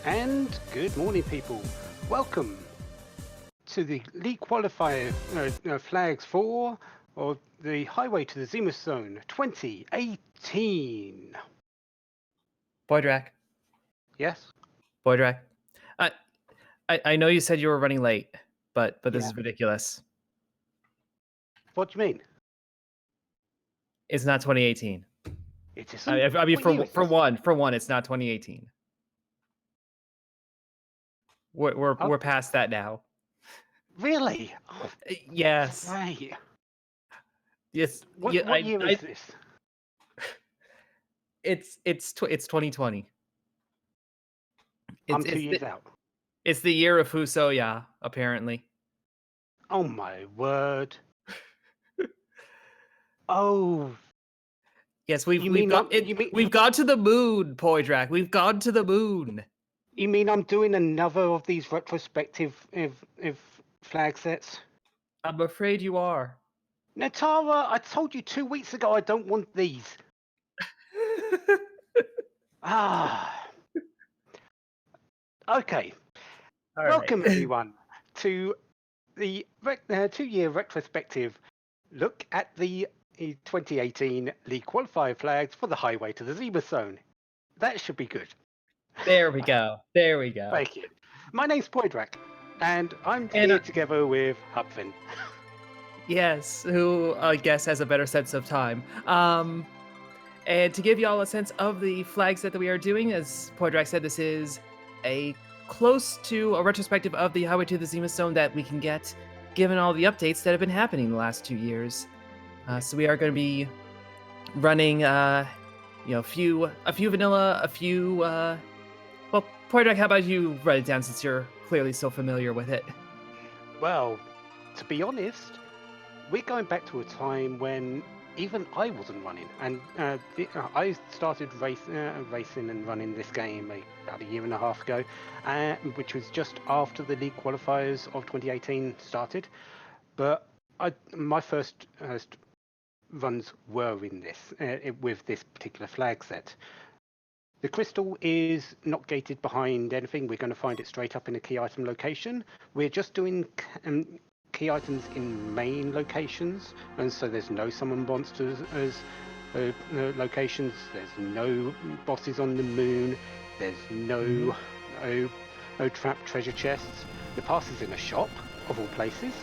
And good morning, people. Welcome to the League Qualifier flags for or the Highway to the Zenith Zone 2018. Boydrak, Yes? Boydrak. I know you said you were running late, but this Yeah. is ridiculous. What do you mean? It's not 2018. It isn't? I mean, What year is for this? one, it's not 2018. We're past that now. Really? Oh, Yes, right. yes. What year is this? It's 2020. I'm It's 2 years out. it's the year of Fusoya, apparently. Oh my word. Oh, Yes, you mean we've gone to the moon, Boydrak. We've gone to the moon. you mean I'm doing another of these retrospective if flag sets? I'm afraid you are. Natara, I told you 2 weeks ago I don't want these. Ah. Okay. All Welcome right. everyone to the 2-year retrospective look at the 2018 League Qualifier flags for the Highway to the Zenith Zone. That should be good. There we go. There we go. Thank you. My name's Poydrak, and I'm And here together with Hupfin. yes, who I guess has a better sense of time. And to give y'all a sense of the flag set that we are doing, as Poydrak said, this is a close to a retrospective of the Highway to the Zenith Zone that we can get, given all the updates that have been happening the last 2 years. So we are going to be running, a few vanilla, a few. Well, Poydrak, how about you write it down since you're clearly so familiar with it? Well, to be honest, we're going back to a time when even I wasn't running, and I started racing and running this game about a year and a half ago, which was just after the league qualifiers of 2018 started. But my first runs were in this with this particular flag set. The crystal is not gated behind anything. We're going to find it straight up in a key item location. We're just doing key items in main locations, and so there's no summon monsters as locations. There's no bosses on the moon. There's no trap treasure chests. The pass is in a shop of all places.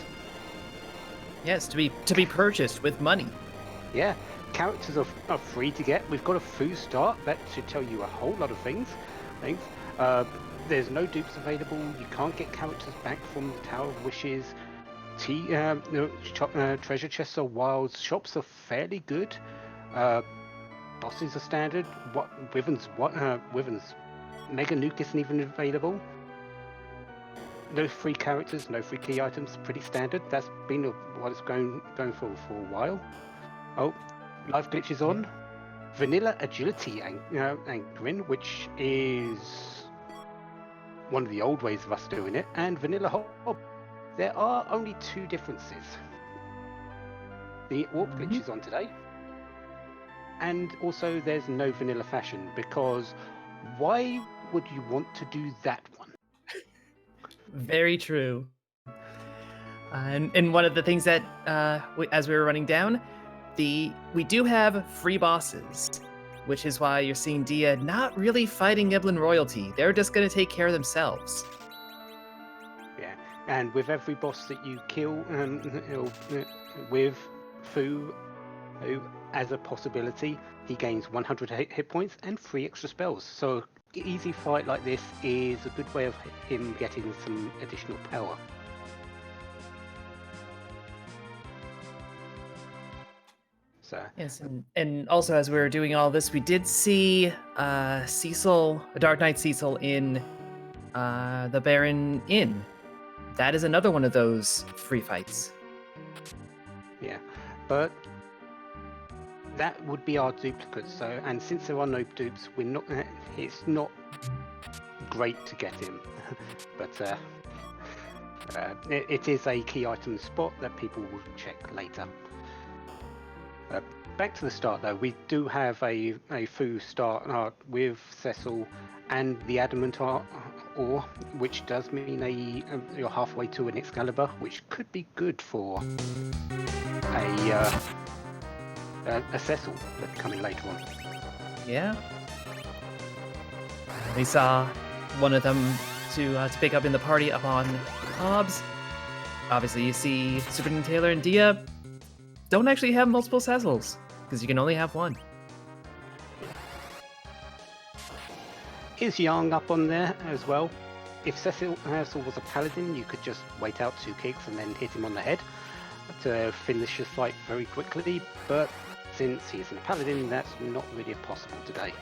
Yes, to be purchased with money. Yeah, characters are free to get. We've got a foo start that should tell you a whole lot of things. There's no dupes available. You can't get characters back from the Tower of Wishes. Treasure chests are wild. Shops are fairly good. Bosses are standard. Wyvern's Mega Nuke isn't even available. No free characters, no free key items. Pretty standard. That's been what it's going for a while. Oh, live glitch is on. Vanilla agility anchoring, which is one of the old ways of us doing it, and vanilla hob. There are only two differences. The warp glitch is on today, and also there's no vanilla fashion, because why would you want to do that one? Very true. And one of the things that, as we were running down, we do have free bosses, which is why you're seeing Dia not really fighting Eblin royalty. They're just going to take care of themselves. Yeah, and with every boss that you kill with Fu, as a possibility, he gains 100 hit points and 3 extra spells. So easy fight like this is a good way of him getting some additional power. So yes, and also as we were doing all this, we did see Cecil, Dark Knight Cecil, in the Baron Inn. That is another one of those free fights. Yeah, but that would be our duplicate. So, and since there are no dupes, we're not. It's not great to get him, but it is a key item spot that people will check later. Back to the start though, we do have a Fu start with Cecil and the Adamant or which does mean you're halfway to an Excalibur, which could be good for a Cecil that's coming later on. Yeah. We saw one of them to pick up in the party up on Hobbs. Obviously, you see Superintendent Taylor and Dia don't actually have multiple Cecils, because you can only have one. Is Yang up on there as well? If Cecil was a paladin, you could just wait out 2 kicks and then hit him on the head to finish the fight very quickly, but since he isn't a paladin, that's not really possible today.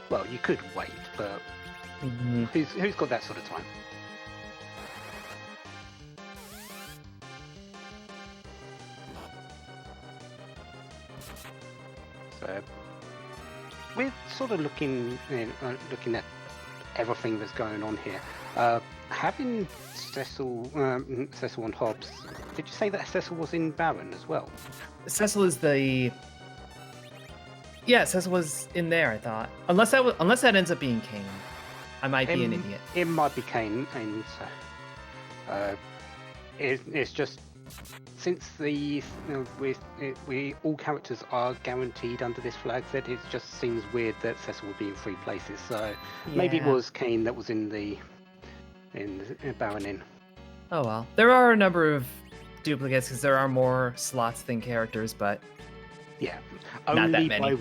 Well, you could wait, but who's got that sort of time? So we're sort of looking at everything that's going on here. Having Cecil and Hobbs, did you say that Cecil was in Baron as well? Cecil is the... Yeah, Cecil was in there, I thought. Unless that ends up being Kane. I might be an idiot. It might be Kane, and it's just since we all characters are guaranteed under this flag set, it just seems weird that Cecil would be in 3 places. So maybe it was Kane that was in Baron Inn. Oh well, there are a number of duplicates because there are more slots than characters, but yeah, not that many.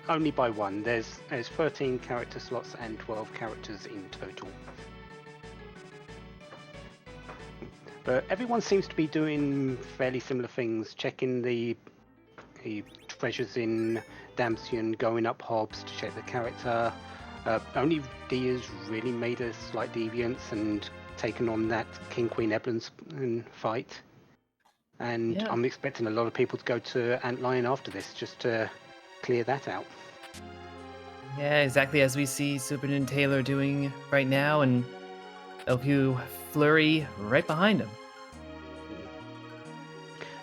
Only by one. There's 13 character slots and 12 characters in total. But everyone seems to be doing fairly similar things, checking the treasures in Damsion, going up Hobbs to check the character. Only Dia's really made a slight deviance and taken on that King Queen Eblin fight. And I'm expecting a lot of people to go to Antlion after this just to clear that out. Yeah, exactly as we see Superintendent Taylor doing right now, and LQ Flurry right behind him.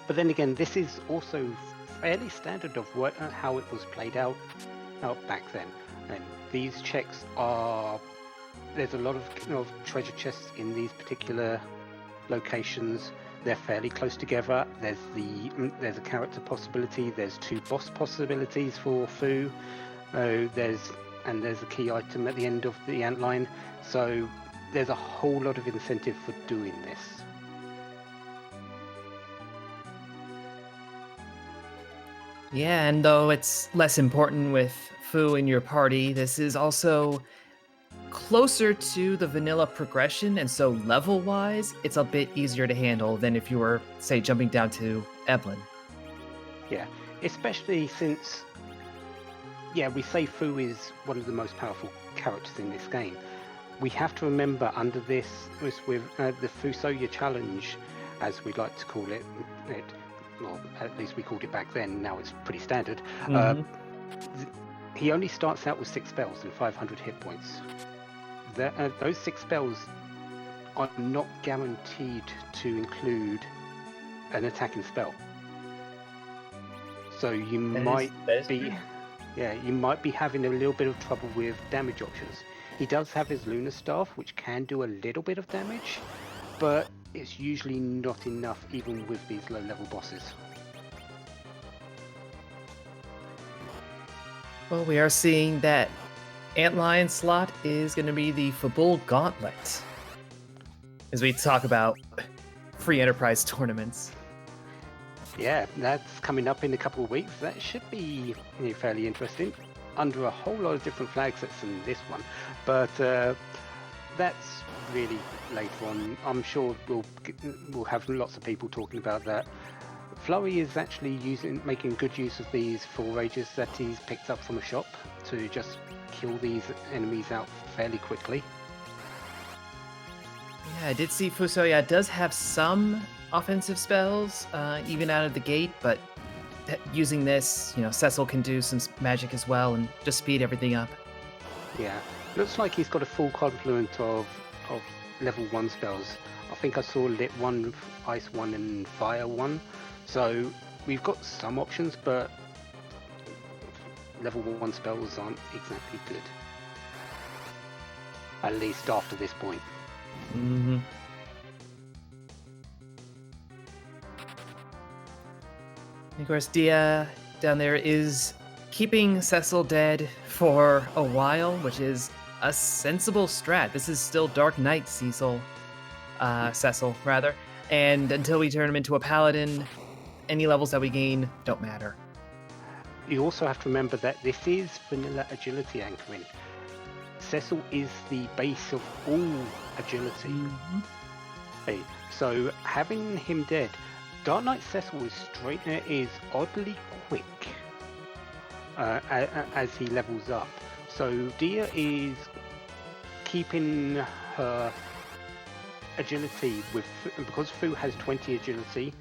But then again, this is also fairly standard of how it was played out back then. And these checks there's a lot of treasure chests in these particular locations. They're fairly close together. There's a character possibility. There's 2 boss possibilities for Fu. There's a key item at the end of the antline. So there's a whole lot of incentive for doing this. Yeah, and though it's less important with Fu in your party, this is also closer to the vanilla progression, and so level-wise, it's a bit easier to handle than if you were, say, jumping down to Eblin. Yeah, especially since, we say Fu is one of the most powerful characters in this game. We have to remember under this with the Fusoya challenge, as we like to call it, well, at least we called it back then, now it's pretty standard. He only starts out with 6 spells and 500 hit points. Those 6 spells are not guaranteed to include an attacking spell. So you might be having a little bit of trouble with damage options. He does have his Lunar Staff, which can do a little bit of damage, but it's usually not enough even with these low-level bosses. Well, we are seeing that Antlion slot is going to be the Fabul Gauntlet, as we talk about free enterprise tournaments. Yeah, that's coming up in a couple of weeks. That should be fairly interesting, under a whole lot of different flag sets than this one. But that's really later on. I'm sure we'll have lots of people talking about that. Flurry is actually making good use of these 4 rages that he's picked up from a shop to just kill these enemies out fairly quickly. Yeah, I did see Fusoya does have some offensive spells, even out of the gate, but using this, Cecil can do some magic as well and just speed everything up. Yeah, looks like he's got a full complement of level 1 spells. I think I saw Lit 1, Ice 1 and Fire 1. So we've got some options, but level 1 spells aren't exactly good. At least after this point. Mm-hmm. Of course, Dia down there is keeping Cecil dead for a while, which is a sensible strat. This is still Dark Knight Cecil, Cecil rather, and until we turn him into a paladin, any levels that we gain don't matter. You also have to remember that this is vanilla agility anchoring. Cecil is the base of all agility. Mm-hmm. Hey, so having him dead, Dark Knight Cecil is oddly quick as he levels up. So Dia is keeping her agility because Fu has 20 agility,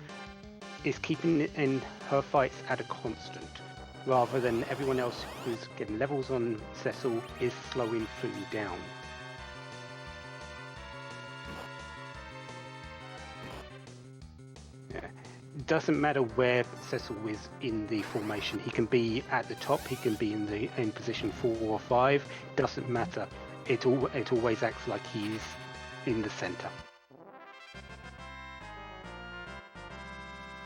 is keeping it in her fights at a constant, rather than everyone else who's getting levels on Cecil is slowing Fu down. Yeah. Doesn't matter where Cecil is in the formation. He can be at the top, he can be in position 4 or 5, doesn't matter. It always acts like he's in the center.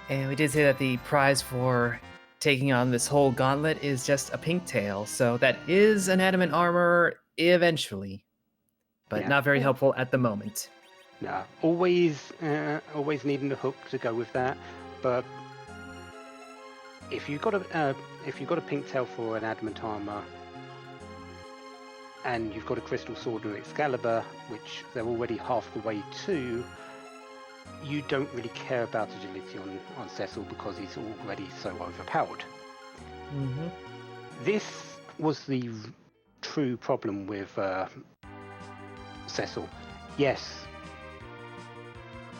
And we did say that the prize for taking on this whole gauntlet is just a pink tail, so that is an adamant armor eventually, but Yeah. not very helpful at the moment. No, always needing a hook to go with that. But if you got a pink tail for an adamant armor, and you've got a crystal sword or Excalibur, which they're already half the way to, you don't really care about agility on Cecil because he's already so overpowered. Mm-hmm. This was the true problem with Cecil. Yes,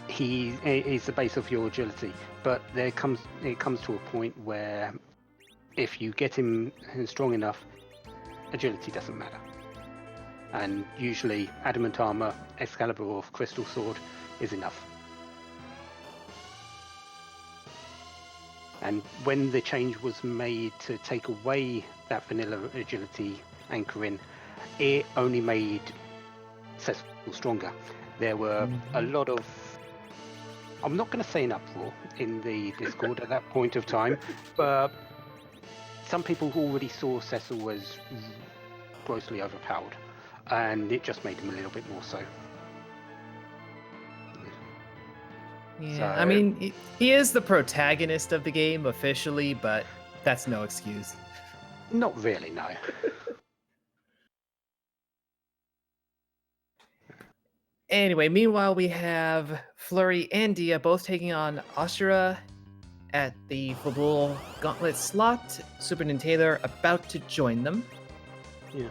he is the base of your agility, but it comes to a point where if you get him strong enough, agility doesn't matter. And usually adamant armor, Excalibur, or crystal sword is enough. And when the change was made to take away that vanilla agility anchoring, it only made Cecil stronger. There were a lot of, I'm not going to say an uproar in the Discord at that point of time, but some people already saw Cecil as grossly overpowered, and it just made him a little bit more so. Yeah, I mean, he is the protagonist of the game officially, but that's no excuse. Not really, no. Anyway, meanwhile, we have Flurry and Dia both taking on Ashura at the Fabul Gauntlet slot. Superintendent Taylor about to join them. Yeah.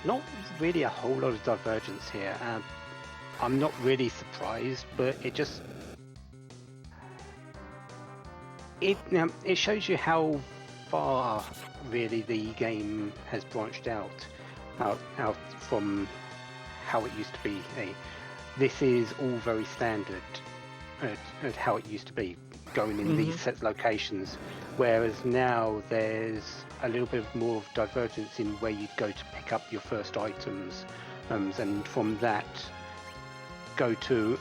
Not really a whole lot of divergence here. I'm not really surprised, but it shows you how far really the game has branched out from how it used to be. This is all very standard at how it used to be, going in these set locations, whereas now there's a little bit more of divergence in where you'd go to pick up your first items, and from that go to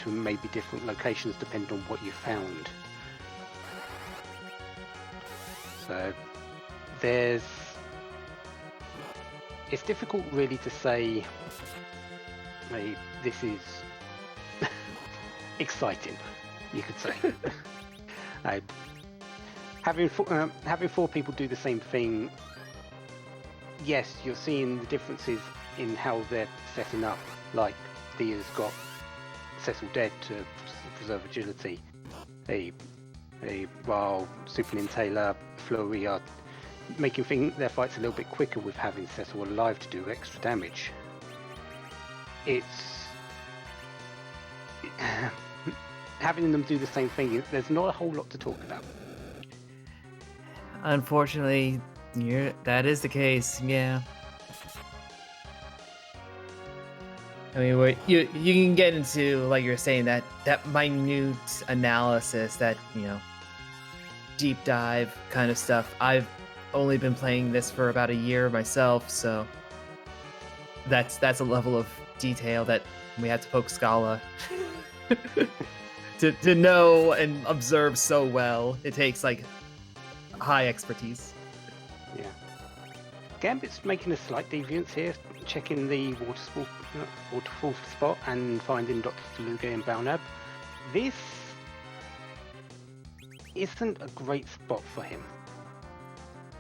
maybe different locations depending on what you found. So it's difficult really to say this is exciting, you could say. Having four people do the same thing, yes, you're seeing the differences in how they're setting up. Like Dia's got Cecil dead to preserve agility, while Superintendent Taylor, Flurry are making their fights a little bit quicker with having Cecil alive to do extra damage. It's having them do the same thing. There's not a whole lot to talk about. Unfortunately, that is the case. Yeah. I mean, you can get into, like you're saying, that minute analysis that deep dive kind of stuff. I've only been playing this for about a year myself, so that's a level of detail that we had to poke Scala to know and observe so well. It takes like high expertise. Yeah. Gambit's making a slight deviance here, checking the waterfall spot and finding Dr. Feluga and Balnab. This isn't a great spot for him.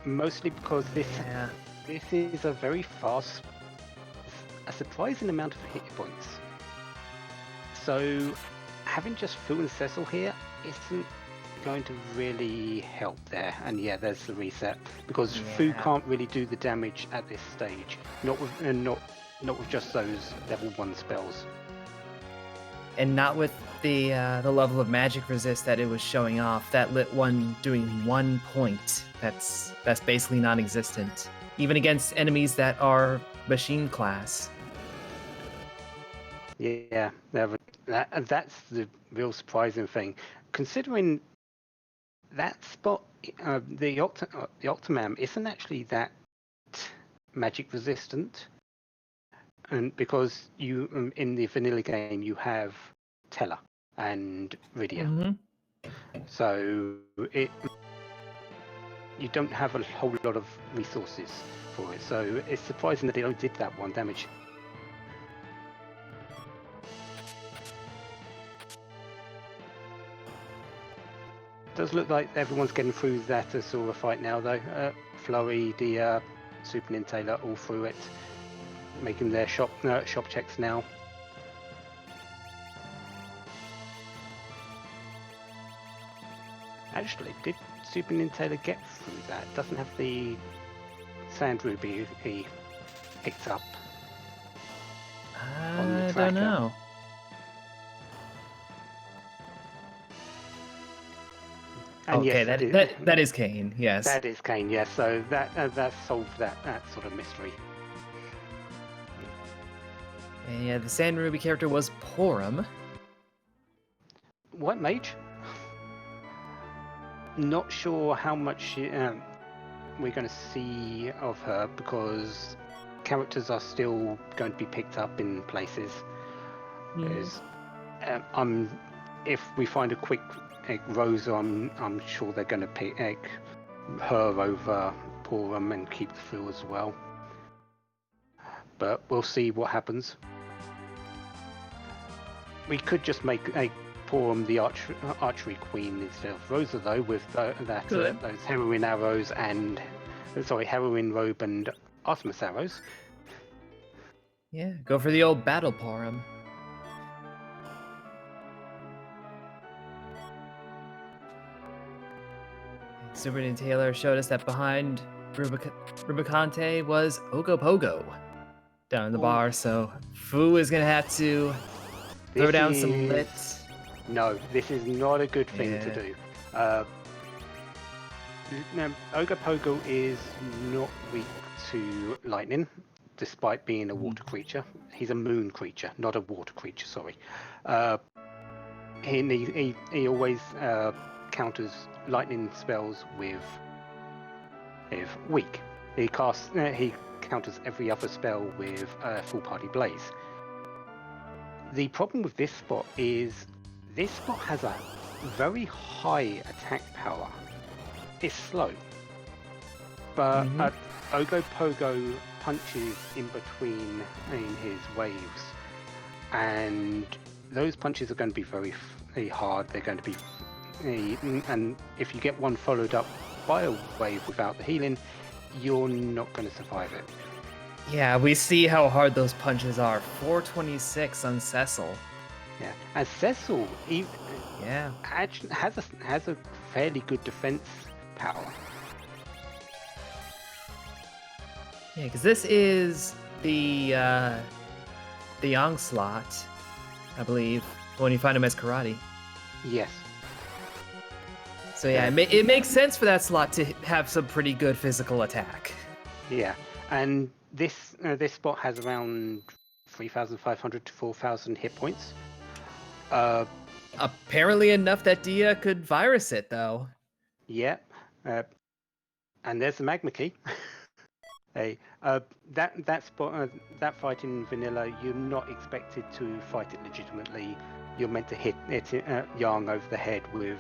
Mostly because this is a very fast, a surprising amount of hit points. So having just Fu and Cecil here isn't going to really help there. And yeah, there's the reset because Fu can't really do the damage at this stage. Not with just those level 1 spells. And not with the level of magic resist that it was showing off. That lit one doing 1 point. That's basically non-existent, even against enemies that are machine class. Yeah, that's the real surprising thing, considering that spot, the Octomam isn't actually that magic resistant, and because you in the vanilla game you have Teller and Rydia, so you don't have a whole lot of resources for it. So it's surprising that it only did that 1 damage. Does look like everyone's getting through that Asura fight now, though. Flurry, the Super Nintaler, all through it, making their shop checks now. Actually, did Super Nintaler get through that? Doesn't have the Sand Ruby he picked up. I don't know. And okay, yes, that is Kane. Yes, that is Kane. Yes, so that solved that sort of mystery. And yeah, the Sand Ruby character was Porum. White Mage. Not sure how much we're going to see of her because characters are still going to be picked up in places. If we find a quick Rosa, I'm sure they're going to pick her over Porum and keep the Fu as well. But we'll see what happens. We could just make Porum the archery queen instead of Rosa, though, with those heroin arrows and heroin robe and Artemis arrows. Yeah, go for the old battle Porum. Super Nintaler showed us that behind Rubicante was Ogopogo down in the bar, so Fu is gonna have to throw down some lit. No, this is not a good thing to do. Ogopogo is not weak to lightning, despite being a water creature. He's a moon creature, not a water creature. Sorry. He always counters lightning spells with weak. He counters every other spell with full party blaze. The problem with this spot is this spot has a very high attack power. It's slow, but Ogopogo punches in between in his waves, and those punches are going to be very hard. They're going to be, and if you get one followed up by a wave without the healing, you're not going to survive it. Yeah, we see how hard those punches are. 426 on Cecil. Yeah, and Cecil actually has a fairly good defense power. Yeah, because this is the onslaught, I believe, when you find him as karate. Yes. So yeah, it makes sense for that slot to have some pretty good physical attack. Yeah, and this spot has around 3,500 to 4,000 hit points. Apparently enough that Dia could virus it, though. Yeah, and there's the magma key. Hey, that fight in vanilla, you're not expected to fight it legitimately. You're meant to hit Yang over the head with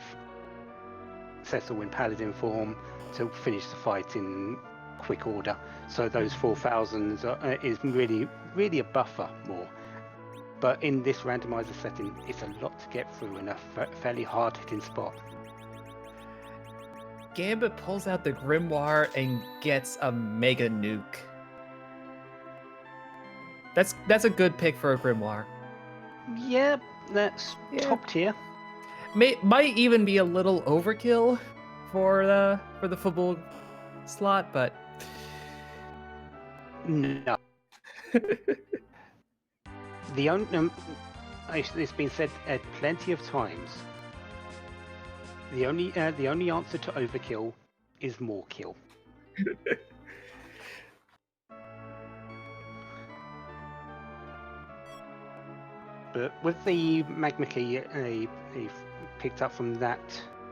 Cecil in paladin form to finish the fight in quick order. So those 4,000s is really a buffer more. But in this randomizer setting, it's a lot to get through in a fairly hard hitting spot. Gambit pulls out the Grimoire and gets a Mega Nuke. That's a good pick for a Grimoire. Yeah, that's top tier. Might even be a little overkill for the football slot, but no. The only it's been said plenty of times. The only answer to overkill is more kill. But with the magma key he picked up from that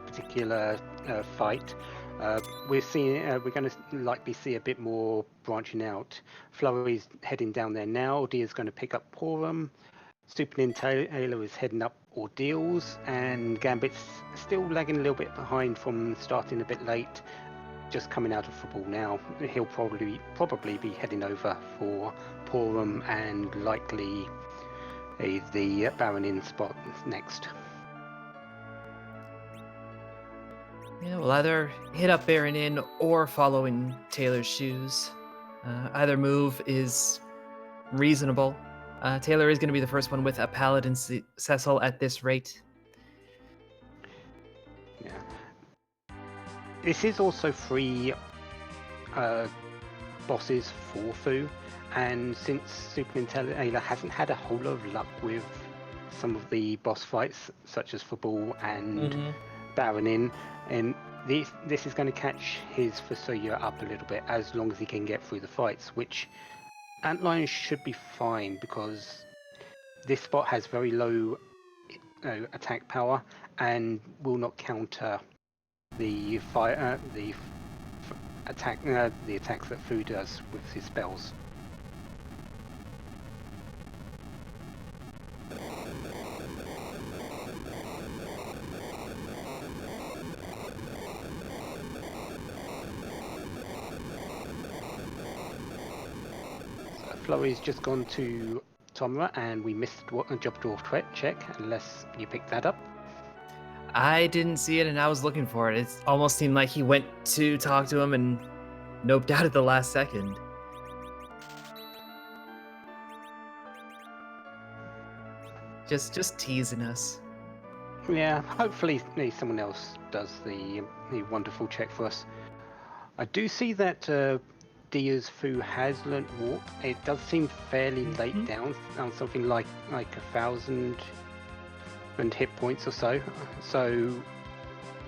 particular fight, we're going to likely see a bit more branching out. Flurry's heading down there now. Dia's going to pick up Porum. Supernin Taylor is heading up Ordeals, and Gambit's still lagging a little bit behind from starting a bit late, just coming out of football now. He'll probably be heading over for Porum and likely the Baronin spot next. Yeah, we'll either hit up Baronin or follow in Taylor's shoes. Either move is reasonable. Taylor is going to be the first one with a Paladin Cecil at this rate. Yeah. This is also free bosses for Fu, and since Super Nintendo hasn't had a whole lot of luck with some of the boss fights, such as Football and Baronin, and this is going to catch his Fusuya up a little bit as long as he can get through the fights, which Antlion should be fine because this spot has very low attack power and will not counter the attacks that Fu does with his spells. So Flurry's just gone to Tomra, and we missed a Job Dwarf check, unless you picked that up. I didn't see it, and I was looking for it. It almost seemed like he went to talk to him and noped out at the last second. Just teasing us. Yeah, hopefully someone else does the wonderful check for us. I do see that Dia's Fu has learnt Warp. It does seem fairly late down something like 1,000 and hit points or so. So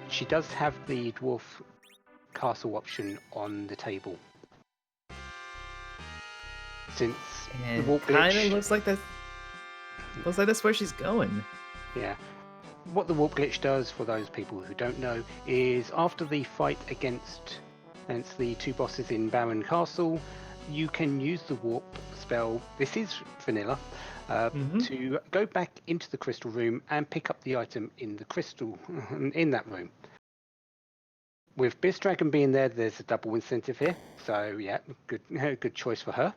she does have the Dwarf Castle option on the table. Since And the Warp kind glitch of looks like that's where she's going. Yeah. What the Warp glitch does, for those people who don't know, is after the fight against the two bosses in Baron Castle, you can use the Warp spell. This is vanilla. To go back into the crystal room and pick up the item in the crystal in that room. With Biz Dragon being there, there's a double incentive here. So yeah, good choice for her.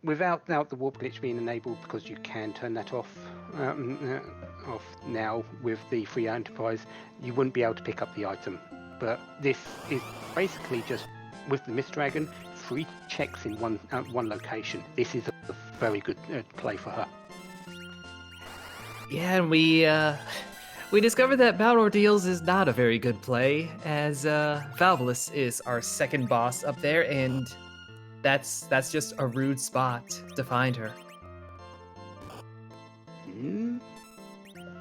Without the warp glitch being enabled, because you can turn that off now with the free enterprise, you wouldn't be able to pick up the item. But this is basically just, with the Mist Dragon, 3 checks in one location. This is a very good play for her. Yeah, and we discovered that Battle Ordeals is not a very good play, as Valvelus is our second boss up there, and that's just a rude spot to find her.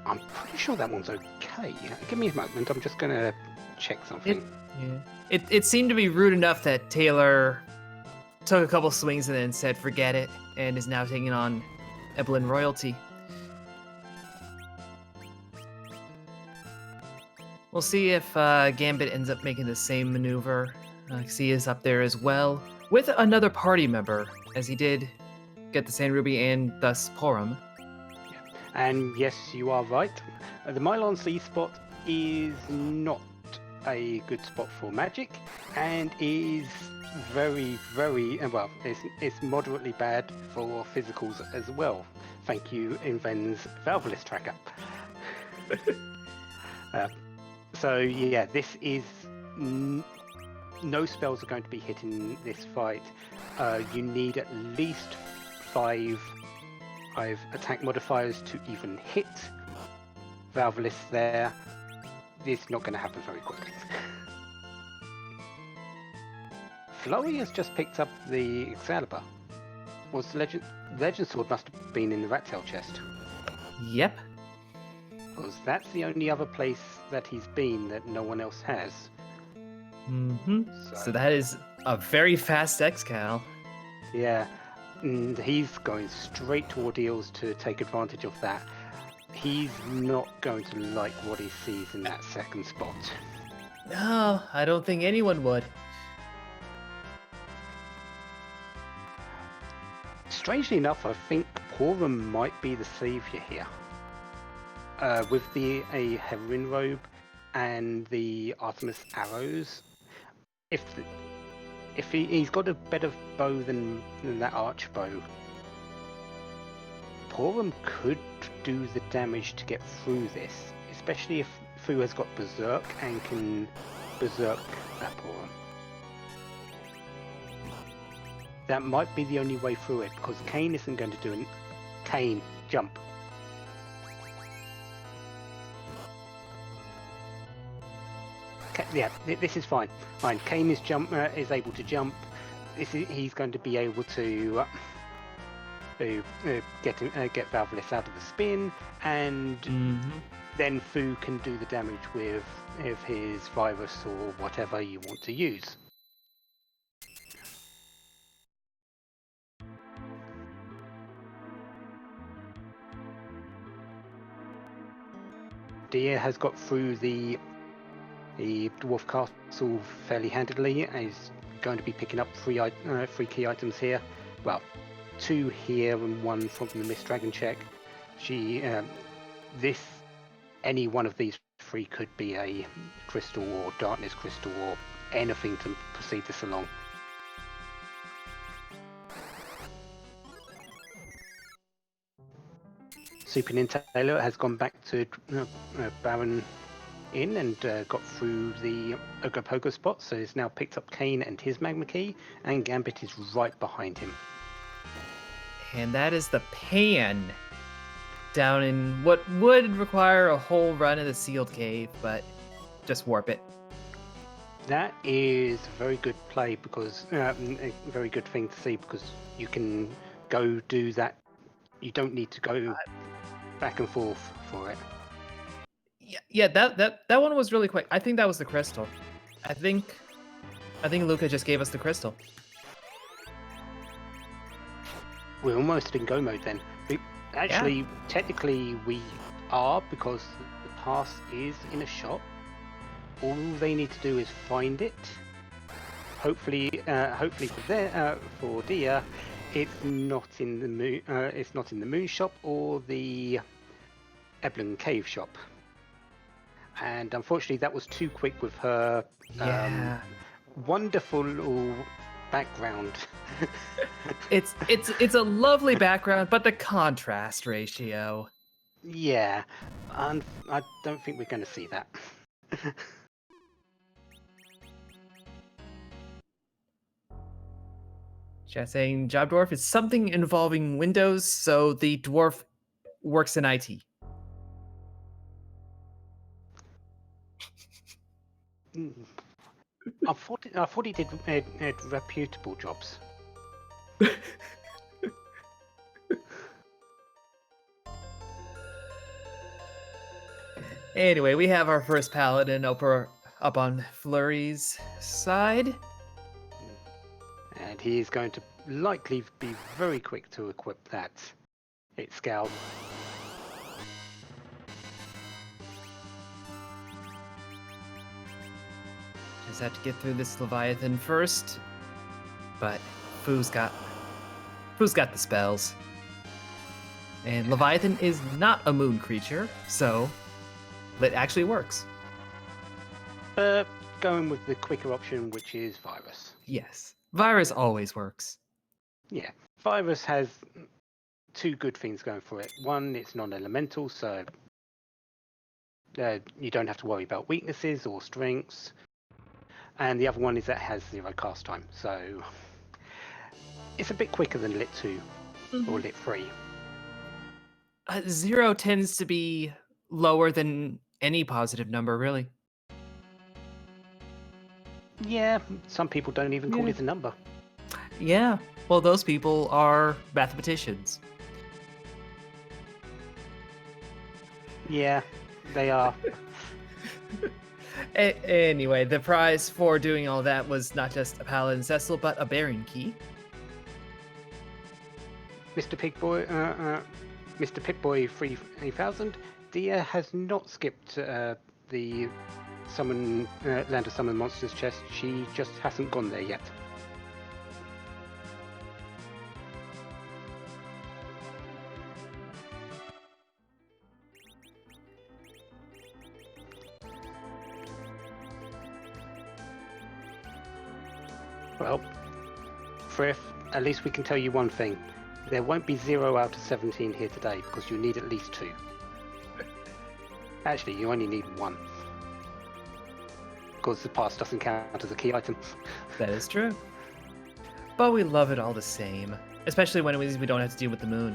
I'm pretty sure that one's okay. Give me a moment, I'm just going to check something. It seemed to be rude enough that Taylor took a couple swings and then said forget it, and is now taking on Evelyn royalty. We'll see if Gambit ends up making the same maneuver. Xe is up there as well, with another party member, as he did get the Sand Ruby and thus Porum. And yes, you are right. The Mylon C spot is not a good spot for magic, and is very, well. It's moderately bad for physicals as well. Thank you, Inven's Valveless tracker. So yeah, this is no spells are going to be hitting this fight. You need at least five attack modifiers to even hit Valveless there. It's not going to happen very quickly. Flurry has just picked up the Excalibur. Was the Legend Sword must have been in the Rat Tail chest. Yep. Because that's the only other place that he's been that no one else has. Mm-hmm. So that is a very fast Excal. Yeah. And he's going straight to Ordeals to take advantage of that. He's not going to like what he sees in that second spot. No, I don't think anyone would. Strangely enough, I think Porum might be the savior here. With a Heroine robe and the Artemis arrows, if he's got a better bow than that arch bow, Porum could do the damage to get through this, especially if Fu has got Berserk and can Berserk that Porum. That might be the only way through it, because Kane isn't going to do it. Kane, jump. Yeah, this is fine. Fine. Kane is able to jump. He's going to be able to get Valveless out of the spin, and then Fu can do the damage with his virus or whatever you want to use. Dia has got through the Dwarf Castle fairly handily, and is going to be picking up three key items here. Well, 2 here and 1 from the Mist Dragon check. Any one of these 3 could be a crystal or darkness crystal or anything to proceed this along. Super Nintendo has gone back to Baron Inn and got through the Ogopogo spot, so he's now picked up Kane and his Magma Key, and Gambit is right behind him. And that is the Pan down in what would require a whole run of the sealed cave, but just warp it. That is a very good play, because a very good thing to see, because you can go do that. You don't need to go back and forth for it. Yeah, that one was really quick. I think that was the crystal. I think Luca just gave us the crystal. We're almost in go mode then. Technically we are, because the pass is in a shop. All they need to do is find it. Hopefully for Dia, it's not in the moon. It's not in the moon shop or the Eblin Cave shop. And unfortunately, that was too quick with her wonderful little background. It's a lovely background, but the contrast ratio. Yeah, and I don't think we're going to see that. Chat saying Job Dwarf is something involving Windows, so the dwarf works in IT. I thought he did reputable jobs. Anyway, we have our first paladin up on Flurry's side. And he is going to likely be very quick to equip that. It's Scout. Just have to get through this Leviathan first. But Foo's got the spells. And Leviathan is not a moon creature, so it actually works. Going with the quicker option, which is Virus. Yes. Virus always works. Yeah, Virus has two good things going for it. One, it's non-elemental, so you don't have to worry about weaknesses or strengths. And the other one is that it has 0 cast time, so it's a bit quicker than Lit 2 or Lit 3. 0 tends to be lower than any positive number, really. Yeah, some people don't even call it a number. Yeah, well, those people are mathematicians. Yeah, they are. Anyway, the prize for doing all that was not just a Paladin Cecil, but a Baron Key. Mr. Pip-Boy 3000, Dia has not skipped the Land of Summon Monsters chest. She just hasn't gone there yet. Well, Frith, at least we can tell you one thing. There won't be 0 out of 17 here today, because you need at least 2. Actually, you only need 1. Because the pass doesn't count as a key item. That is true. But we love it all the same. Especially when we don't have to deal with the moon.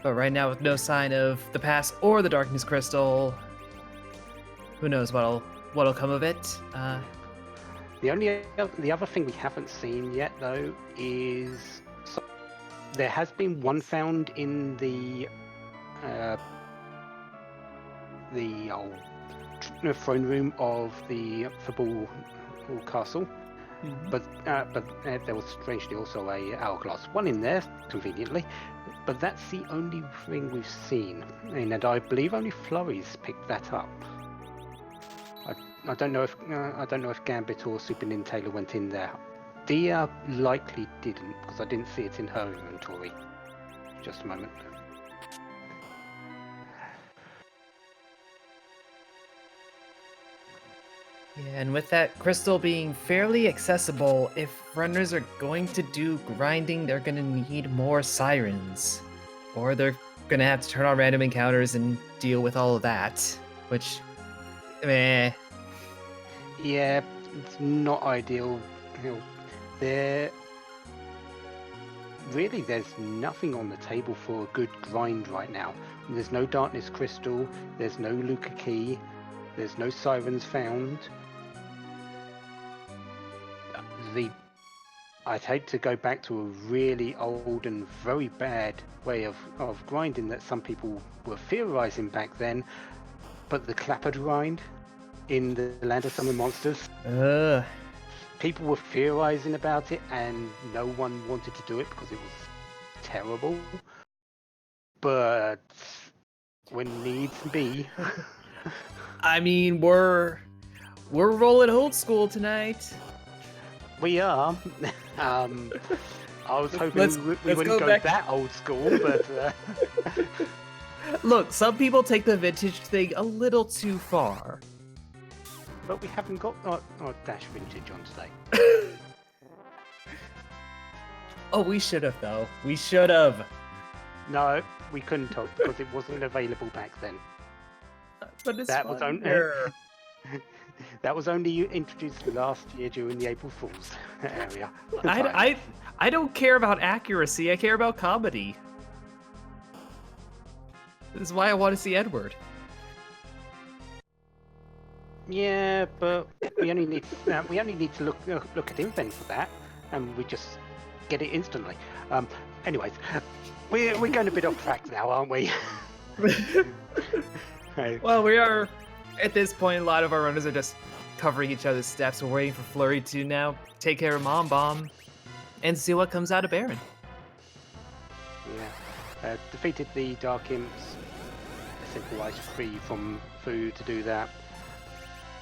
But right now, with no sign of the pass or the darkness crystal, who knows what'll come of it. The other thing we haven't seen yet, though, is there has been one found in the throne room of the Fabul Castle, but there was strangely also a hourglass one in there, conveniently. But that's the only thing we've seen, and I believe only Flurries picked that up. I don't know if Gambit or Super Nintendo went in there. Dia likely didn't, because I didn't see it in her inventory. Just a moment. Yeah, and with that crystal being fairly accessible, if runners are going to do grinding, they're going to need more sirens. Or they're going to have to turn on random encounters and deal with all of that, which, meh. Yeah, it's not ideal. There's nothing on the table for a good grind right now. There's no Darkness Crystal, there's no Luca Key, there's no Sirens found. I'd hate to go back to a really old and very bad way of grinding that some people were theorizing back then, but the Clapper grind in the Land of Summon Monsters. People were theorizing about it and no one wanted to do it because it was terrible. But when needs be. I mean, we're rolling old school tonight. We are. I was hoping we wouldn't go that old school, but look, some people take the vintage thing a little too far. But we haven't got our Dash Vintage on today. Oh, we should have, though. We should have. No, we couldn't have, because it wasn't available back then. But it's that was only introduced last year during the April Fool's area. I don't care about accuracy. I care about comedy. This is why I want to see Edward. Yeah, but we only need to look at Invent for that, and we just get it instantly. Anyways, we're going a bit off track now, aren't we? Well, we are at this point. A lot of our runners are just covering each other's steps. We're waiting for Flurry to now take care of Mom Bomb and see what comes out of Baron. Yeah, defeated the Dark Imps, simple ice free from food to do that.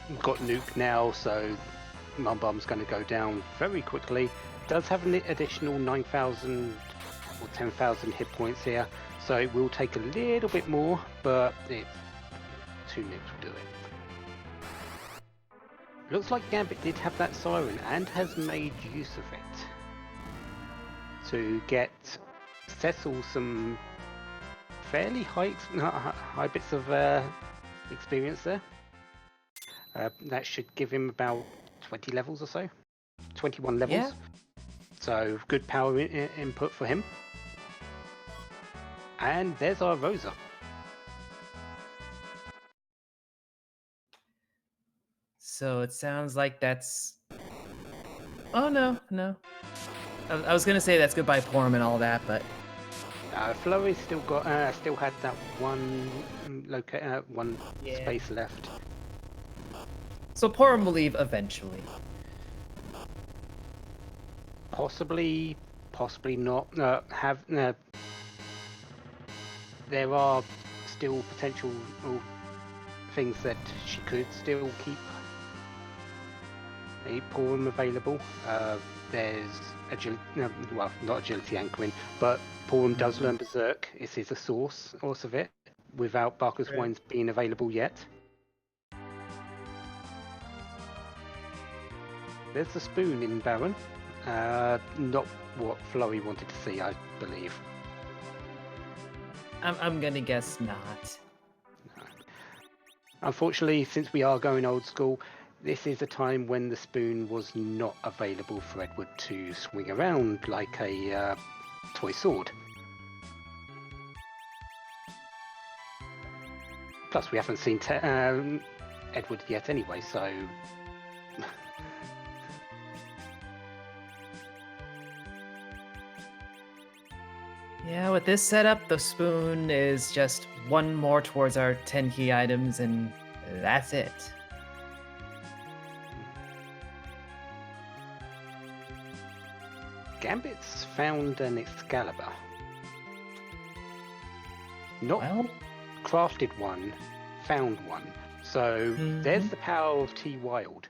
We've got Nuke now, so Mum Bum's going to go down very quickly. Does have an additional 9,000 or 10,000 hit points here, so it will take a little bit more, but it's 2 nukes will do it. Looks like Gambit did have that siren and has made use of it to get Cecil some fairly high bits of experience there. That should give him about 20 levels or so, 21 levels. Yeah. So good power input for him. And there's our Rosa. So it sounds like that's. Oh no. I was gonna say that's goodbye Porum and all that, but Flurry still had that one one space left. so Porum will leave eventually. Possibly not. There are still potential things that she could still keep a Porum available. There's agility, well, not agility anchoring, but Porum does learn Berserk. It is a source of it, without Barker's Wines being available yet. There's the spoon in Baron. Not what Flurry wanted to see, I believe. I'm gonna guess not. Unfortunately, since we are going old school, this is a time when the spoon was not available for Edward to swing around like a toy sword. Plus, we haven't seen Edward yet anyway, so... Yeah, with this setup, the spoon is just one more towards our 10 key items, and that's it. Gambit's found an Excalibur. Not crafted one, found one. So there's the power of T Wild.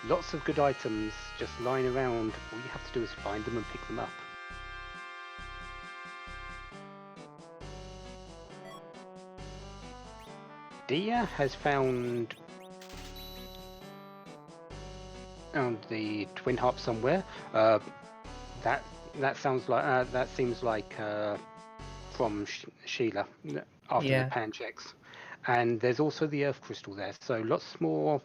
Lots of good items just lying around. All you have to do is find them and pick them up. Dia has found the twin harp somewhere. That sounds like that seems like from Sheila after the pan checks. And there's also the earth crystal there, so lots more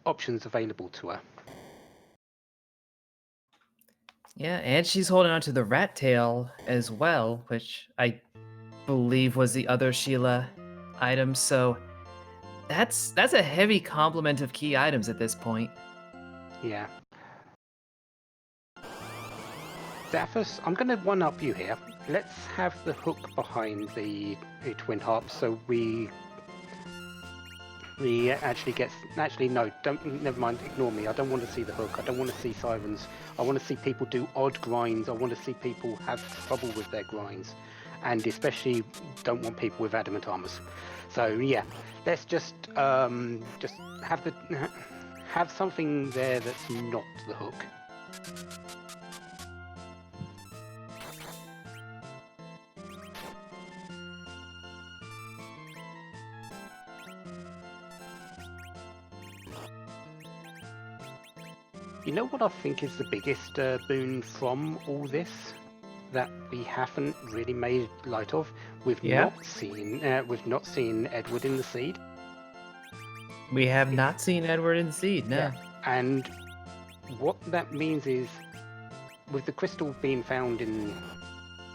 options available to her. Yeah, and she's holding on to the rat tail as well, which I believe was the other Sheila item. So that's a heavy complement of key items at this point. Yeah. Zaphos, I'm going to one-up you here. Let's have the hook behind the twin harp, so we actually get... Actually, no, never mind, ignore me. I don't want to see the hook. I don't want to see sirens. I want to see people do odd grinds. I want to see people have trouble with their grinds. And especially don't want people with adamant armors. So yeah, let's just have something there that's not the hook. You know what I think is the biggest boon from all this that we haven't really made light of? We've not seen Edward in the Seed. We have not seen Edward in the Seed, no. Yeah. And what that means is, with the crystal being found in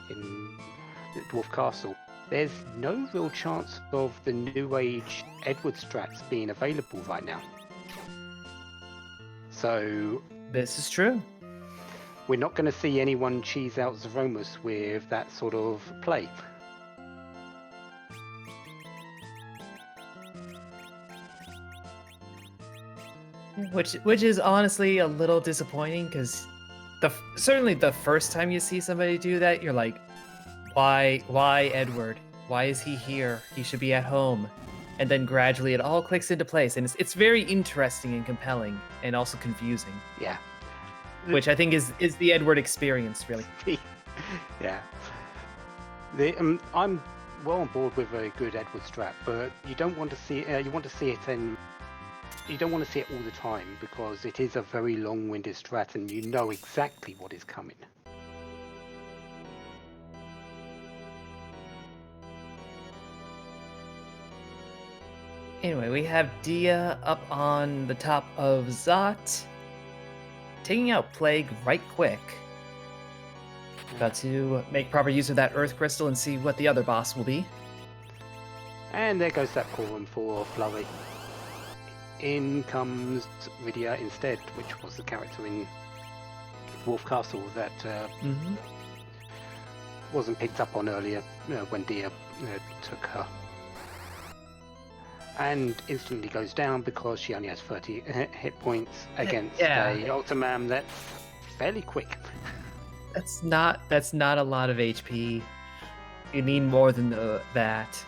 the Dwarf Castle, there's no real chance of the New Age Edward strats being available right now. So this is true. We're not going to see anyone cheese out Zeromus with that sort of play. Which is honestly a little disappointing, because certainly the first time you see somebody do that, you're like, why Edward? Why is he here? He should be at home. and then gradually it all clicks into place, and it's very interesting and compelling, and also confusing, Yeah. which I think is the Edward experience, really. Yeah. I'm well on board with a good Edward strat, but you don't want to see you want to see it in. You don't want to see it all the time because it is a very long-winded strat, and you know exactly what is coming. Anyway, we have Dia up on the top of Zot, taking out Plague right quick. About to make proper use of that Earth Crystal and see what the other boss will be. And there goes that quorum for Flurry. In comes Rydia instead, which was the character in Wolf Castle that wasn't picked up on earlier when Dia took her. And instantly goes down because she only has 30 hit points against a Ultimam that's fairly quick. That's not a lot of HP. You need more than that.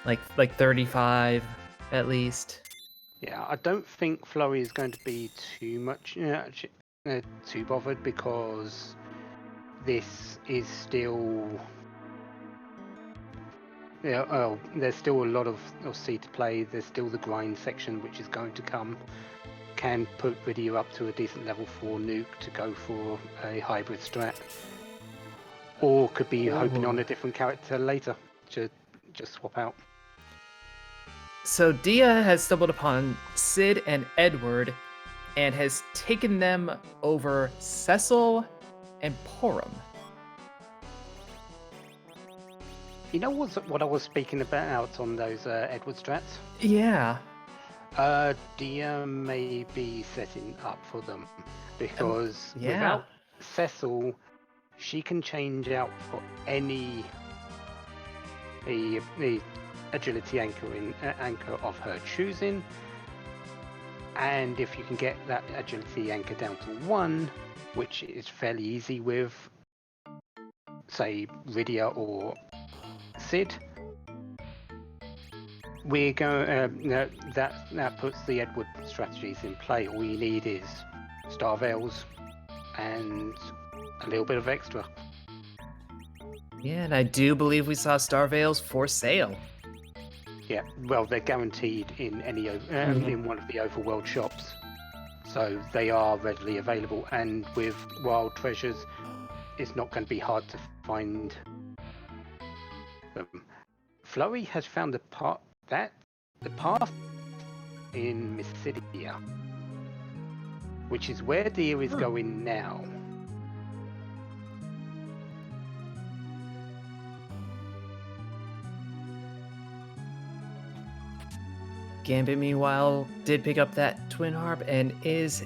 Like 35 at least. Yeah, I don't think Flurry is going to be too much too bothered because this is still there's still a lot of C to play. There's still the grind section which is going to come. Can put Rydia up to a decent level for Nuke to go for a hybrid strat, or could be hoping on a different character later to just swap out. So Dia has stumbled upon Sid and Edward and has taken them over Cecil and Porum. You know what I was speaking about on those Edward strats? Yeah. Dia may be setting up for them because without Cecil, she can change out for any the agility anchor of her choosing, and if you can get that agility anchor down to 1, which is fairly easy with, say, Rydia or Sid, we're going. That puts the Edward strategies in play. All you need is Star Veils and a little bit of extra. Yeah, and I do believe we saw Star Veils for sale. Yeah, well, they're guaranteed in any in one of the overworld shops, so they are readily available. And with wild treasures, it's not going to be hard to find them. Flurry has found the path in Mysidia, which is where Dia is going now. Gambit, meanwhile, did pick up that Twin Harp and is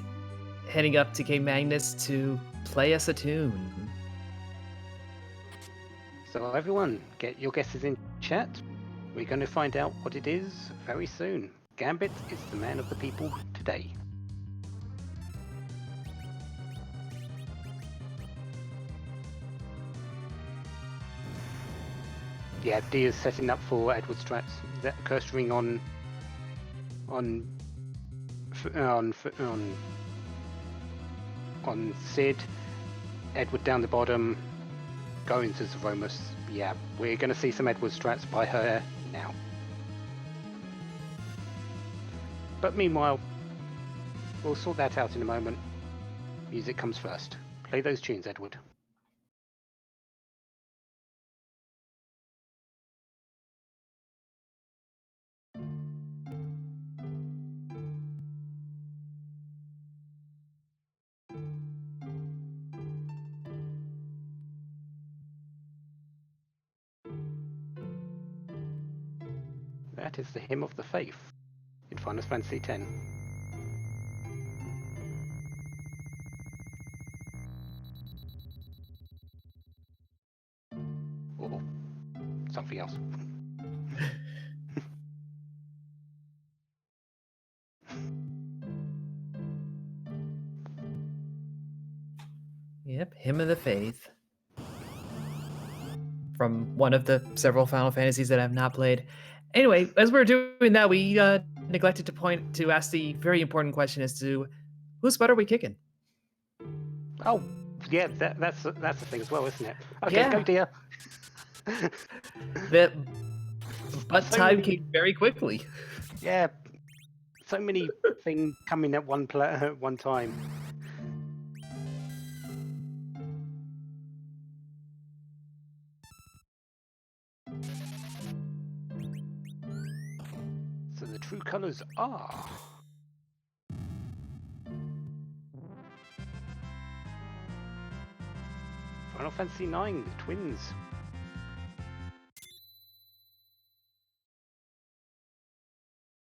heading up to King Magnus to play us a tune. So everyone, get your guesses in chat. We're going to find out what it is very soon. Gambit is the man of the people today. Yeah, Dia's setting up for Edward strats. That cursed ring on Sid, Edward down the bottom, going to Zeromus. Yeah, we're going to see some Edward strats by her now. But meanwhile, we'll sort that out in a moment. Music comes first. Play those tunes, Edward. That is the Hymn of the Faith in Final Fantasy X. Or something else. Yep, Hymn of the Faith. From one of the several Final Fantasies that I've not played. Anyway, as we're doing that, we neglected to ask the very important question as to whose butt are we kicking? Oh, yeah, that's the thing as well, isn't it? Okay, go Yeah, dear. the butt So time many, came very quickly. yeah, so many things coming at one time. So the true colors are Final Fantasy IX, the twins.